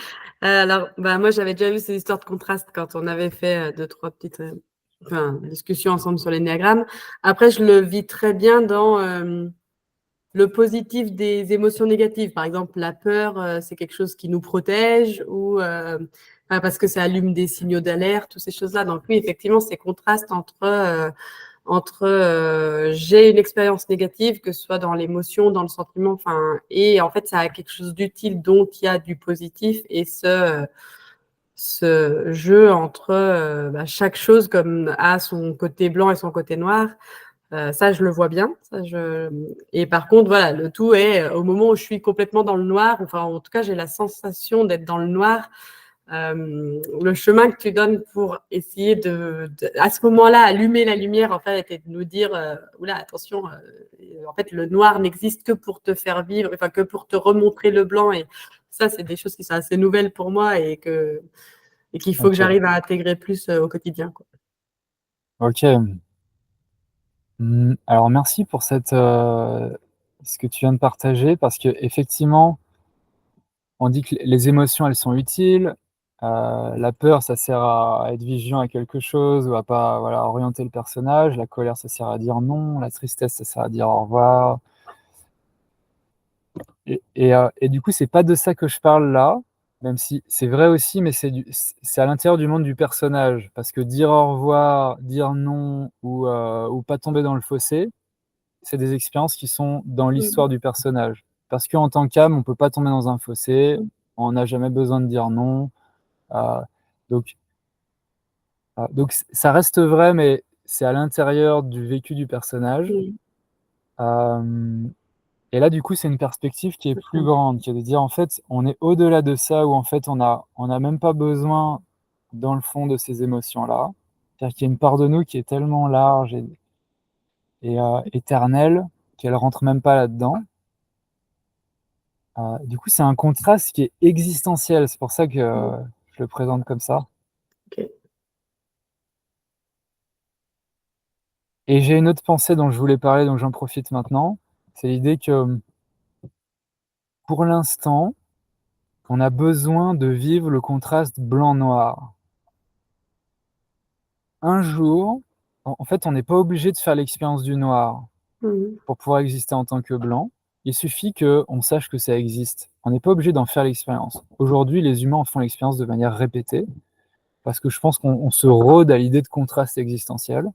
Alors, bah, moi, j'avais déjà vu ces histoires de contraste quand on avait fait, 2-3 petites, discussions ensemble sur l'énéagramme. Après, je le vis très bien dans, le positif des émotions négatives. Par exemple, la peur, c'est quelque chose qui nous protège ou, parce que ça allume des signaux d'alerte, toutes ces choses-là. Donc oui, effectivement, ces contrastes entre j'ai une expérience négative, que ce soit dans l'émotion, dans le sentiment, enfin, et en fait, ça a quelque chose d'utile, donc il y a du positif, et ce jeu entre chaque chose comme a son côté blanc et son côté noir, ça, je le vois bien. Et par contre, voilà, le tout est au moment où je suis complètement dans le noir, enfin, en tout cas, j'ai la sensation d'être dans le noir. Le chemin que tu donnes pour essayer à ce moment-là, allumer la lumière, en fait, et de nous dire, oula, attention, en fait, le noir n'existe que pour te faire vivre, enfin, que pour te remontrer le blanc. Et ça, c'est des choses qui sont assez nouvelles pour moi et qu'il faut que OK, j'arrive à intégrer plus au quotidien, quoi. OK. Alors merci pour ce que tu viens de partager parce qu'effectivement, on dit que les émotions, elles sont utiles. La peur, ça sert à être vigilant à quelque chose ou à pas, voilà, orienter le personnage. La colère, ça sert à dire non. La tristesse, ça sert à dire au revoir et du coup, c'est pas de ça que je parle là, même si c'est vrai aussi, mais c'est à l'intérieur du monde du personnage. Parce que dire au revoir, dire non ou pas tomber dans le fossé, c'est des expériences qui sont dans Mmh. l'histoire du personnage. Parce qu'en tant qu'âme, on peut pas tomber dans un fossé, On n'a jamais besoin de dire non. Euh, donc, donc, ça reste vrai, mais c'est à l'intérieur du vécu du personnage. Mm. Euh, et là, du coup, c'est une perspective qui est plus D'accord. grande, qui est de dire, en fait, on est au-delà de ça, où en fait, on a même pas besoin, dans le fond, de ces émotions-là. C'est-à-dire qu'il y a une part de nous qui est tellement large et éternelle qu'elle rentre même pas là-dedans. Du coup, c'est un contraste qui est existentiel. C'est pour ça que Mm. je le présente comme ça. Ok. Et j'ai une autre pensée dont je voulais parler, donc j'en profite maintenant. C'est l'idée que, pour l'instant, on a besoin de vivre le contraste blanc-noir. Un jour, en fait, on n'est pas obligé de faire l'expérience du noir Mm. pour pouvoir exister en tant que blanc. Il suffit qu'on sache que ça existe. On n'est pas obligé d'en faire l'expérience. Aujourd'hui, les humains en font l'expérience de manière répétée, parce que je pense qu'on se rôde à l'idée de contraste existentiel.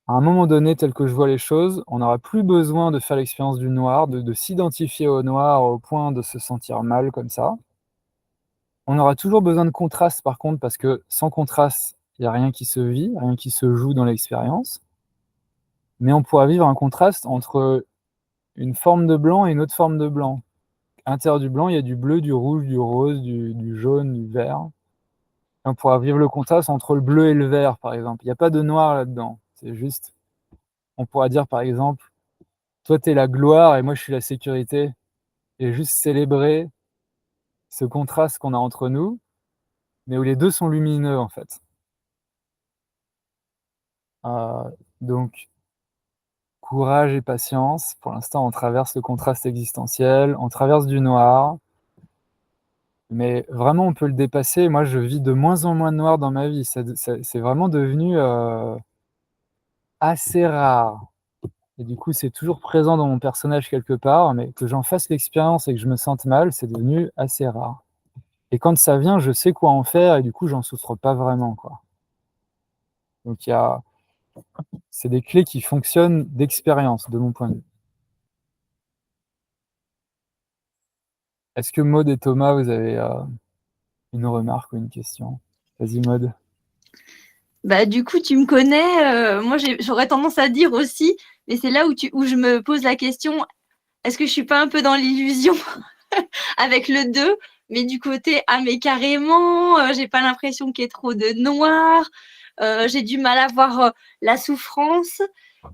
À un moment donné, tel que je vois les choses, on n'aura plus besoin de faire l'expérience du noir, de s'identifier au noir au point de se sentir mal comme ça. On aura toujours besoin de contraste, par contre, parce que sans contraste, il n'y a rien qui se vit, rien qui se joue dans l'expérience. Mais on pourra vivre un contraste entre une forme de blanc et une autre forme de blanc. À l'intérieur du blanc, il y a du bleu, du rouge, du rose, du jaune, du vert. Et on pourra vivre le contraste entre le bleu et le vert, par exemple. Il n'y a pas de noir là-dedans. C'est juste, on pourra dire, par exemple, toi, tu es la gloire et moi, je suis la sécurité. Et juste célébrer ce contraste qu'on a entre nous, mais où les deux sont lumineux, en fait. Euh, donc, courage et patience. Pour l'instant, on traverse le contraste existentiel, on traverse du noir, mais vraiment, on peut le dépasser. Moi, je vis de moins en moins de noir dans ma vie. C'est vraiment devenu assez rare. Et du coup, c'est toujours présent dans mon personnage quelque part, mais que j'en fasse l'expérience et que je me sente mal, c'est devenu assez rare. Et quand ça vient, je sais quoi en faire et du coup, j'en souffre pas vraiment, quoi. Donc, c'est des clés qui fonctionnent d'expérience, de mon point de vue. Est-ce que Maud et Thomas, vous avez une remarque ou une question? Vas-y, Maud. Bah, du coup, tu me connais. Moi, j'aurais tendance à dire aussi, mais c'est là où je me pose la question, est-ce que je suis pas un peu dans l'illusion avec le 2, mais du côté, ah, mais carrément, j'ai pas l'impression qu'il y ait trop de noir, j'ai du mal à voir la souffrance.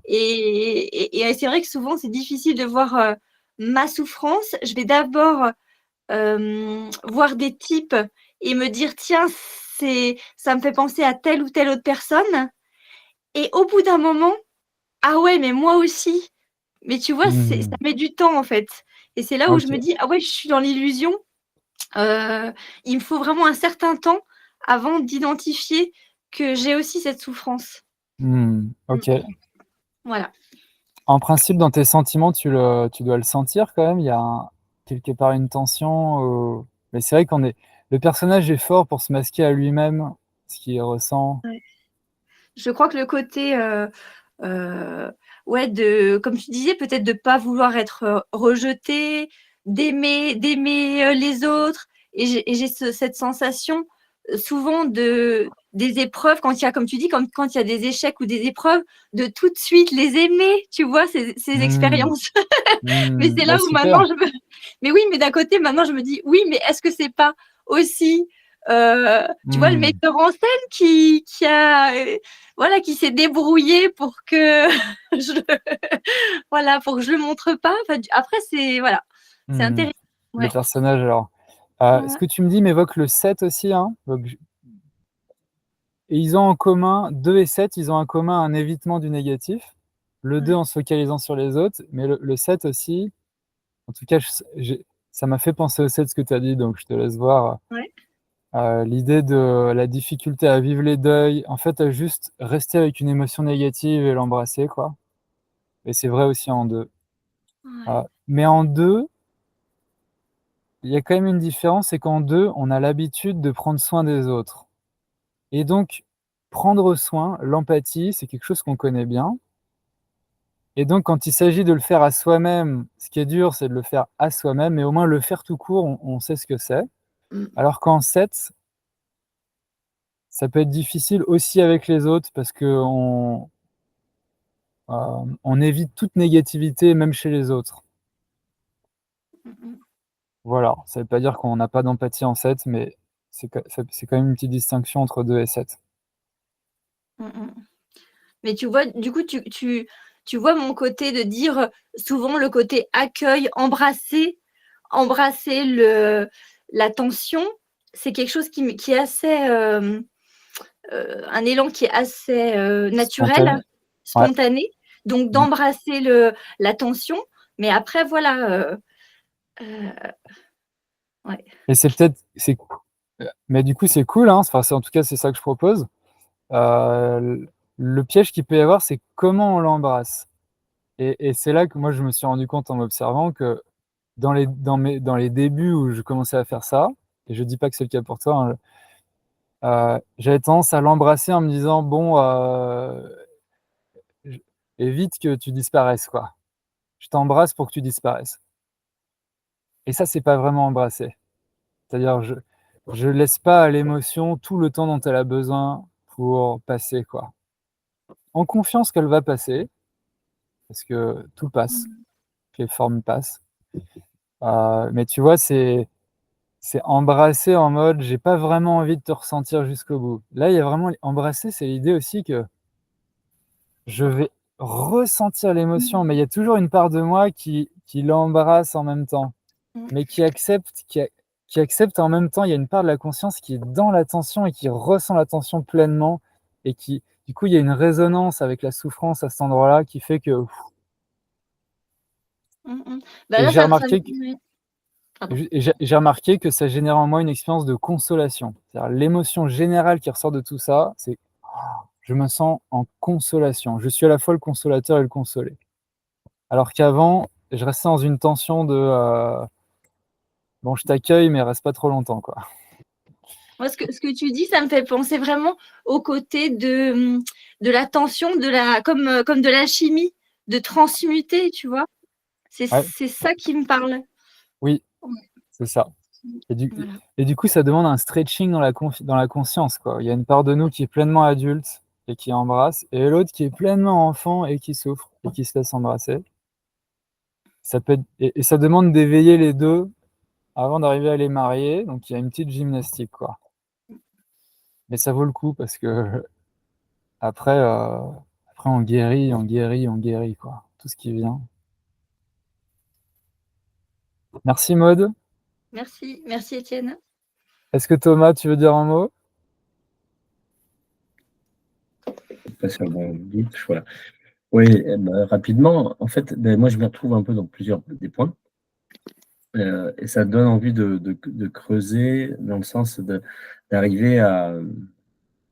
Et c'est vrai que souvent, c'est difficile de voir ma souffrance. Je vais d'abord voir des types et me dire, tiens, ça me fait penser à telle ou telle autre personne. Et au bout d'un moment, ah ouais, mais moi aussi. Mais tu vois, ça Hmm. met du temps en fait. Et c'est là où je me Ok. dis, ah ouais, je suis dans l'illusion. Euh, il me faut vraiment un certain temps avant d'identifier que j'ai aussi cette souffrance. Ok. Voilà. En principe, dans tes sentiments, tu dois le sentir quand même. Il y a quelque part une tension. Mais c'est vrai qu'on est. Le personnage est fort pour se masquer à lui-même ce qu'il ressent. Ouais. Je crois que le côté, euh, ouais, comme tu disais, peut-être de ne pas vouloir être rejeté, d'aimer les autres. Et j'ai cette sensation souvent des épreuves, quand il y a, comme tu dis, quand il y a des échecs ou des épreuves, de tout de suite les aimer, tu vois, ces Hmm. expériences. Mais c'est là Bah, où maintenant super. Mais oui, mais d'un côté, maintenant, je me dis, oui, mais est-ce que c'est pas aussi, tu vois, le Hmm. metteur en scène qui a, voilà, qui s'est débrouillé pour que je, voilà, pour que je le montre pas. Enfin, après, voilà, c'est Hmm. intéressant. Le Ouais. personnage, alors. Ce Ouais. que tu me dis m'évoque le 7 aussi, hein. Et ils ont en commun, 2 et 7, ils ont en commun un évitement du négatif. Le 2 Ouais. en se focalisant sur les autres, mais le 7 aussi, en tout cas, ça m'a fait penser au 7 ce que tu as dit, donc je te laisse voir. Ouais. L'idée de la difficulté à vivre les deuils, en fait, à juste rester avec une émotion négative et l'embrasser, quoi. Et c'est vrai aussi en 2. Ouais. Mais en 2, il y a quand même une différence, c'est qu'en 2, on a l'habitude de prendre soin des autres. Et donc, prendre soin, l'empathie, c'est quelque chose qu'on connaît bien. Et donc, quand il s'agit de le faire à soi-même, ce qui est dur, c'est de le faire à soi-même, mais au moins le faire tout court, on sait ce que c'est. Mm. Alors qu'en 7, ça peut être difficile aussi avec les autres parce qu'on on évite toute négativité, même chez les autres. Mm. Voilà, ça ne veut pas dire qu'on n'a pas d'empathie en 7, mais c'est quand même une petite distinction entre 2 et 7. Mm. Mais tu vois, du coup, tu vois mon côté de dire souvent le côté accueil, embrasser l'attention, c'est quelque chose qui est assez, un élan qui est assez naturel, Spontané. Ouais. spontané. Donc Mm. d'embrasser l'attention, mais après voilà, ouais. Et c'est peut-être, mais du coup c'est cool, hein. Enfin, en tout cas c'est ça que je propose. Le piège qu'il peut y avoir, c'est comment on l'embrasse. Et c'est là que moi je me suis rendu compte en m'observant que dans les débuts où je commençais à faire ça, et je dis pas que c'est le cas pour toi, hein, j'avais tendance à l'embrasser en me disant, bon, je- évite que tu disparaisses, quoi. Je t'embrasse pour que tu disparaisses. Et ça, c'est pas vraiment embrasser. C'est-à-dire, je laisse pas à l'émotion tout le temps dont elle a besoin pour passer, quoi. En confiance qu'elle va passer, parce que tout passe, que les formes passent. Mais tu vois, c'est embrasser en mode, j'ai pas vraiment envie de te ressentir jusqu'au bout. Là, il y a vraiment embrasser, c'est l'idée aussi que je vais ressentir l'émotion, mais il y a toujours une part de moi qui l'embrasse en même temps, mais qui accepte en même temps. Il y a une part de la conscience qui est dans l'attention et qui ressent l'attention pleinement, et qui, du coup, il y a une résonance avec la souffrance à cet endroit-là qui fait que. Bah Et là, j'ai ça remarqué, ouais. Pardon. j'ai remarqué que ça génère en moi une expérience de consolation. C'est-à-dire l'émotion générale qui ressort de tout ça, c'est je me sens en consolation. Je suis à la fois le consolateur et le consolé. Alors qu'avant, je restais dans une tension de bon, je t'accueille, mais reste pas trop longtemps, quoi. Moi, ce que tu dis, ça me fait penser vraiment au côté de la tension, comme de la chimie, de transmuter, tu vois. Ouais, C'est ça qui me parle. oui, c'est ça. Et du, Voilà. et du coup, ça demande un stretching dans la conscience, quoi. Il y a une part de nous qui est pleinement adulte et qui embrasse, et l'autre qui est pleinement enfant et qui souffre et qui se laisse embrasser. Et ça demande d'éveiller les deux avant d'arriver à les marier. Donc, il y a une petite gymnastique, quoi. Mais ça vaut le coup parce que après, après on guérit, on guérit, on guérit, quoi. Tout ce qui vient. Merci, Maud. Merci, merci Étienne. Est-ce que Thomas, tu veux dire un mot? Passer un bon guide, voilà. Oui, rapidement, en fait, moi je me retrouve un peu dans plusieurs des points. Et ça donne envie de creuser dans le sens d'arriver à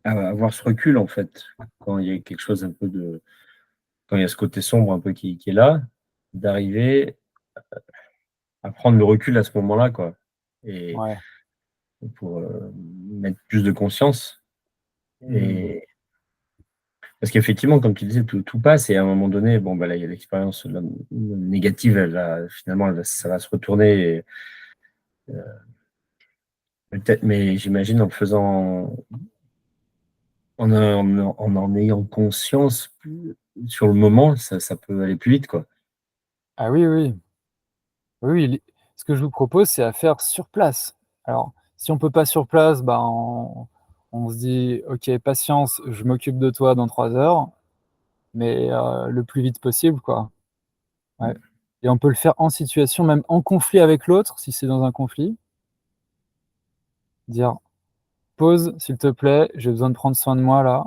avoir ce recul, en fait, quand il y a quelque chose un peu de. Quand il y a ce côté sombre un peu qui est là, d'arriver à prendre le recul à ce moment-là, quoi. Et Ouais. pour mettre plus de conscience. Hmm. Et parce qu'effectivement, comme tu disais, tout passe et à un moment donné, bon, bah là, il y a l'expérience négative, finalement, ça va se retourner. Peut-être, mais j'imagine en le faisant, en ayant conscience sur le moment, ça peut aller plus vite, quoi. Ah oui, oui. Oui, oui, ce que je vous propose, c'est à faire sur place. Alors, si on peut pas sur place, bah, on se dit, ok, patience, je m'occupe de toi dans 3 heures, mais le plus vite possible, quoi. Ouais. Et on peut le faire en situation, même en conflit avec l'autre, si c'est dans un conflit. Dire, pause, s'il te plaît, j'ai besoin de prendre soin de moi là.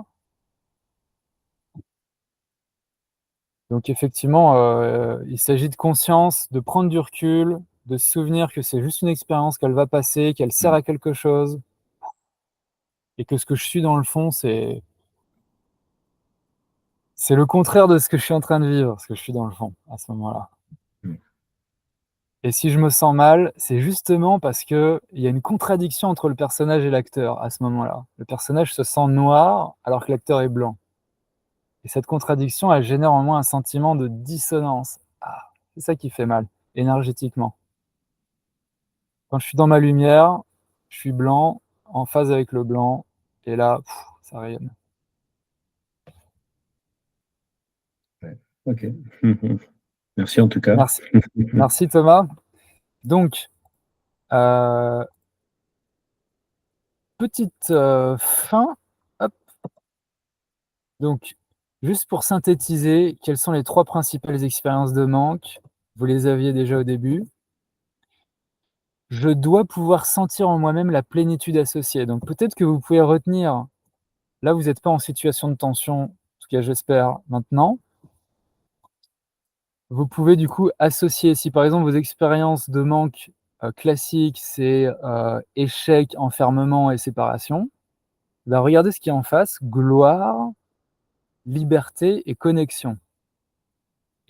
Donc effectivement, il s'agit de conscience, de prendre du recul, de se souvenir que c'est juste une expérience, qu'elle va passer, qu'elle sert Mm. à quelque chose, et que ce que je suis dans le fond, c'est le contraire de ce que je suis en train de vivre, ce que je suis dans le fond à ce moment-là. Mm. Et si je me sens mal, c'est justement parce qu'il y a une contradiction entre le personnage et l'acteur à ce moment-là. Le personnage se sent noir alors que l'acteur est blanc. Et cette contradiction, elle génère en moi un sentiment de dissonance. Ah, c'est ça qui fait mal, énergétiquement. Quand je suis dans ma lumière, je suis blanc, en phase avec le blanc, et là, ça rayonne. Ok. Merci en tout cas. Merci, merci Thomas. Donc, petite fin. Hop. Donc, juste pour synthétiser, quelles sont les 3 principales expériences de manque? Vous les aviez déjà au début. Je dois pouvoir sentir en moi-même la plénitude associée. Donc, peut-être que vous pouvez retenir, là, vous n'êtes pas en situation de tension, en tout cas, j'espère, maintenant. Vous pouvez du coup associer, si par exemple vos expériences de manque classiques, c'est échec, enfermement et séparation, bah, regardez ce qui est en face, gloire, liberté et connexion.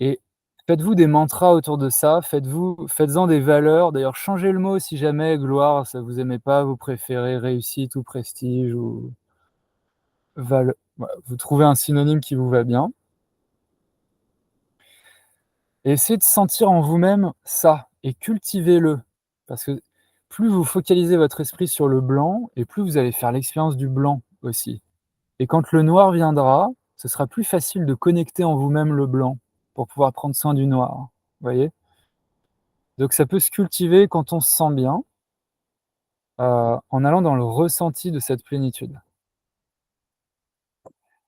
Et faites-vous des mantras autour de ça, faites-en des valeurs. D'ailleurs, changez le mot si jamais gloire, ça vous aimez pas, vous préférez réussite ou prestige ou vous trouvez un synonyme qui vous va bien. Et essayez de sentir en vous-même ça et cultivez-le. Parce que plus vous focalisez votre esprit sur le blanc, et plus vous allez faire l'expérience du blanc aussi. Et quand le noir viendra, ce sera plus facile de connecter en vous-même le blanc pour pouvoir prendre soin du noir. Vous voyez? Donc ça peut se cultiver quand on se sent bien, en allant dans le ressenti de cette plénitude.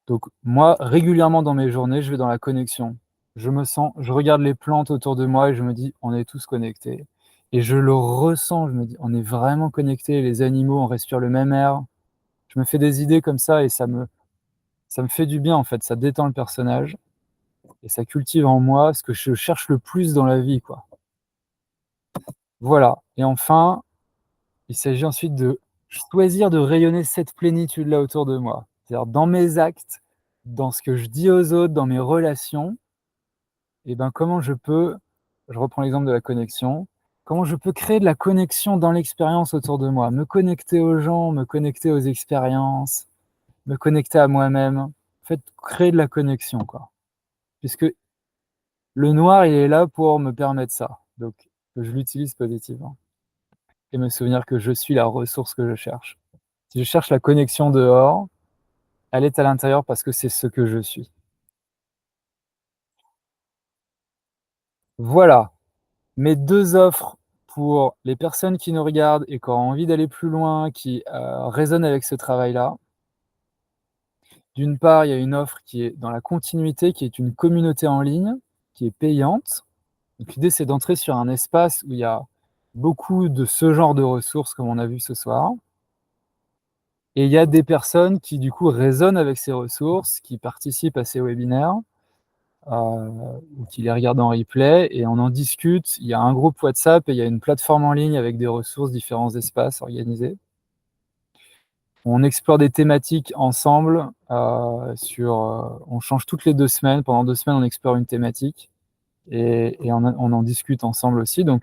Donc moi, régulièrement dans mes journées, je vais dans la connexion. Je regarde les plantes autour de moi et je me dis, on est tous connectés. Et je le ressens, je me dis, on est vraiment connectés, les animaux, on respire le même air. Je me fais des idées comme ça et ça me fait du bien en fait, ça détend le personnage et ça cultive en moi ce que je cherche le plus dans la vie, quoi. Voilà. Et enfin, il s'agit ensuite de choisir de rayonner cette plénitude-là autour de moi. C'est-à-dire dans mes actes, dans ce que je dis aux autres, dans mes relations, et ben comment je reprends l'exemple de la connexion, comment je peux créer de la connexion dans l'expérience autour de moi, me connecter aux gens, me connecter aux expériences, me connecter à moi-même. En fait, créer de la connexion, quoi. Puisque le noir, il est là pour me permettre ça. Donc, que je l'utilise positivement. Et me souvenir que je suis la ressource que je cherche. Si je cherche la connexion dehors, elle est à l'intérieur parce que c'est ce que je suis. Voilà, mes 2 offres pour les personnes qui nous regardent et qui ont envie d'aller plus loin, qui résonnent avec ce travail-là. D'une part, il y a une offre qui est dans la continuité, qui est une communauté en ligne, qui est payante. Donc l'idée, c'est d'entrer sur un espace où il y a beaucoup de ce genre de ressources, comme on a vu ce soir. Et il y a des personnes qui, du coup, résonnent avec ces ressources, qui participent à ces webinaires, ou qui les regardent en replay, et on en discute. Il y a un groupe WhatsApp et il y a une plateforme en ligne avec des ressources, différents espaces organisés. On explore des thématiques ensemble, on change toutes les 2 semaines. Pendant 2 semaines, on explore une thématique, et on en discute ensemble aussi. Donc,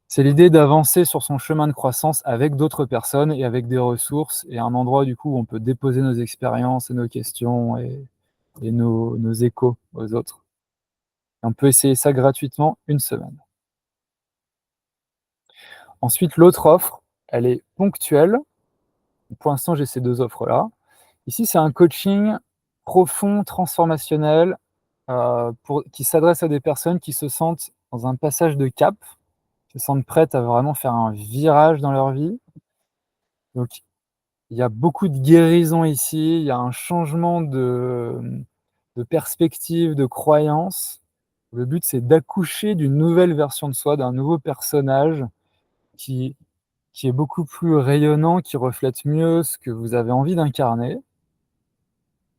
c'est l'idée d'avancer sur son chemin de croissance avec d'autres personnes et avec des ressources et un endroit du coup où on peut déposer nos expériences et nos questions et nos échos aux autres. On peut essayer ça gratuitement 1 semaine. Ensuite, l'autre offre, elle est ponctuelle. Pour l'instant, j'ai ces 2 offres-là. Ici, c'est un coaching profond, transformationnel, qui s'adresse à des personnes qui se sentent dans un passage de cap, qui se sentent prêtes à vraiment faire un virage dans leur vie. Donc, il y a beaucoup de guérison ici, il y a un changement de perspective, de croyance. Le but, c'est d'accoucher d'une nouvelle version de soi, d'un nouveau personnage qui, qui est beaucoup plus rayonnant, qui reflète mieux ce que vous avez envie d'incarner.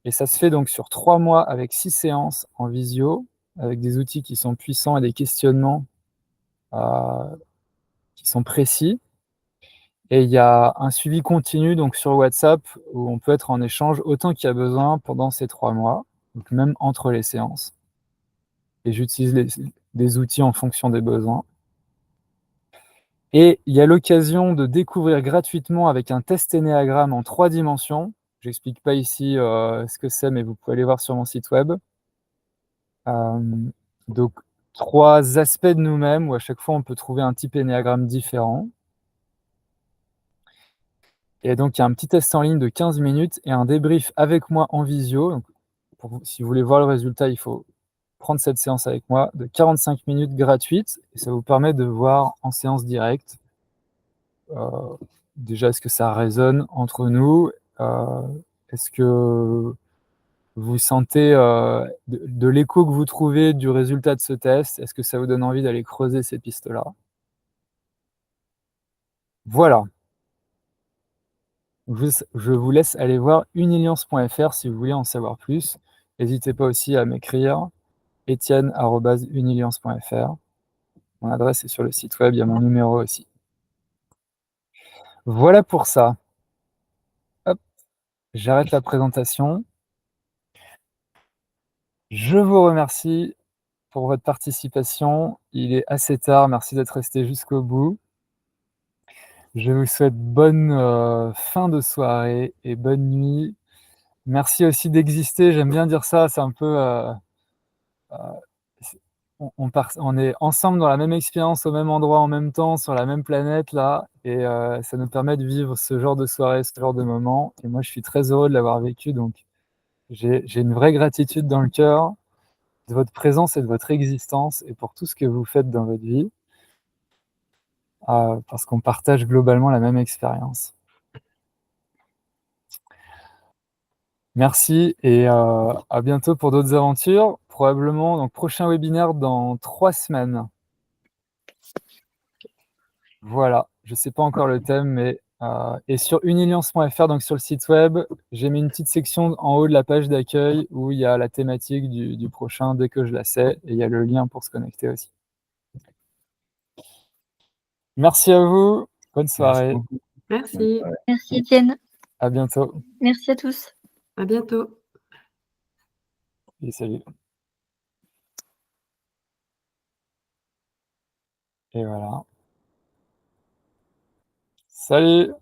Et ça se fait donc sur 3 mois avec 6 séances en visio, avec des outils qui sont puissants et des questionnements qui sont précis. Et il y a un suivi continu donc sur WhatsApp où on peut être en échange autant qu'il y a besoin pendant ces 3 mois, donc même entre les séances. Et j'utilise des outils en fonction des besoins. Et il y a l'occasion de découvrir gratuitement avec un test Ennéagramme en 3 dimensions J'explique pas ici ce que c'est, mais vous pouvez aller voir sur mon site web. Donc, 3 aspects de nous-mêmes où à chaque fois on peut trouver un type énéagramme différent. Et donc, il y a un petit test en ligne de 15 minutes et un débrief avec moi en visio. Donc, si vous voulez voir le résultat, il faut prendre cette séance avec moi de 45 minutes gratuite. Et ça vous permet de voir en séance directe déjà, est-ce que ça résonne entre nous? Est-ce que vous sentez de l'écho que vous trouvez du résultat de ce test? Est-ce que ça vous donne envie d'aller creuser ces pistes-là? Voilà. Je vous laisse aller voir uniliance.fr si vous voulez en savoir plus. N'hésitez pas aussi à m'écrire etienne@uniliance.fr. Mon adresse est sur le site web, il y a mon numéro aussi. Voilà pour ça. Hop, j'arrête la présentation. Je vous remercie pour votre participation. Il est assez tard, merci d'être resté jusqu'au bout. Je vous souhaite bonne fin de soirée et bonne nuit. Merci aussi d'exister, j'aime bien dire ça, c'est un peu... on est ensemble dans la même expérience, au même endroit, en même temps, sur la même planète, là, et ça nous permet de vivre ce genre de soirée, ce genre de moment. Et moi, je suis très heureux de l'avoir vécu, donc j'ai une vraie gratitude dans le cœur de votre présence et de votre existence, et pour tout ce que vous faites dans votre vie. Parce qu'on partage globalement la même expérience. Merci et à bientôt pour d'autres aventures. Probablement, donc prochain webinaire dans 3 semaines. Voilà, je ne sais pas encore le thème, mais et sur uniliance.fr, donc sur le site web, j'ai mis une petite section en haut de la page d'accueil où il y a la thématique du prochain dès que je la sais, et il y a le lien pour se connecter aussi. Merci à vous, bonne soirée. Merci. Merci Étienne. À bientôt. Merci à tous. À bientôt. Et salut. Et voilà. Salut!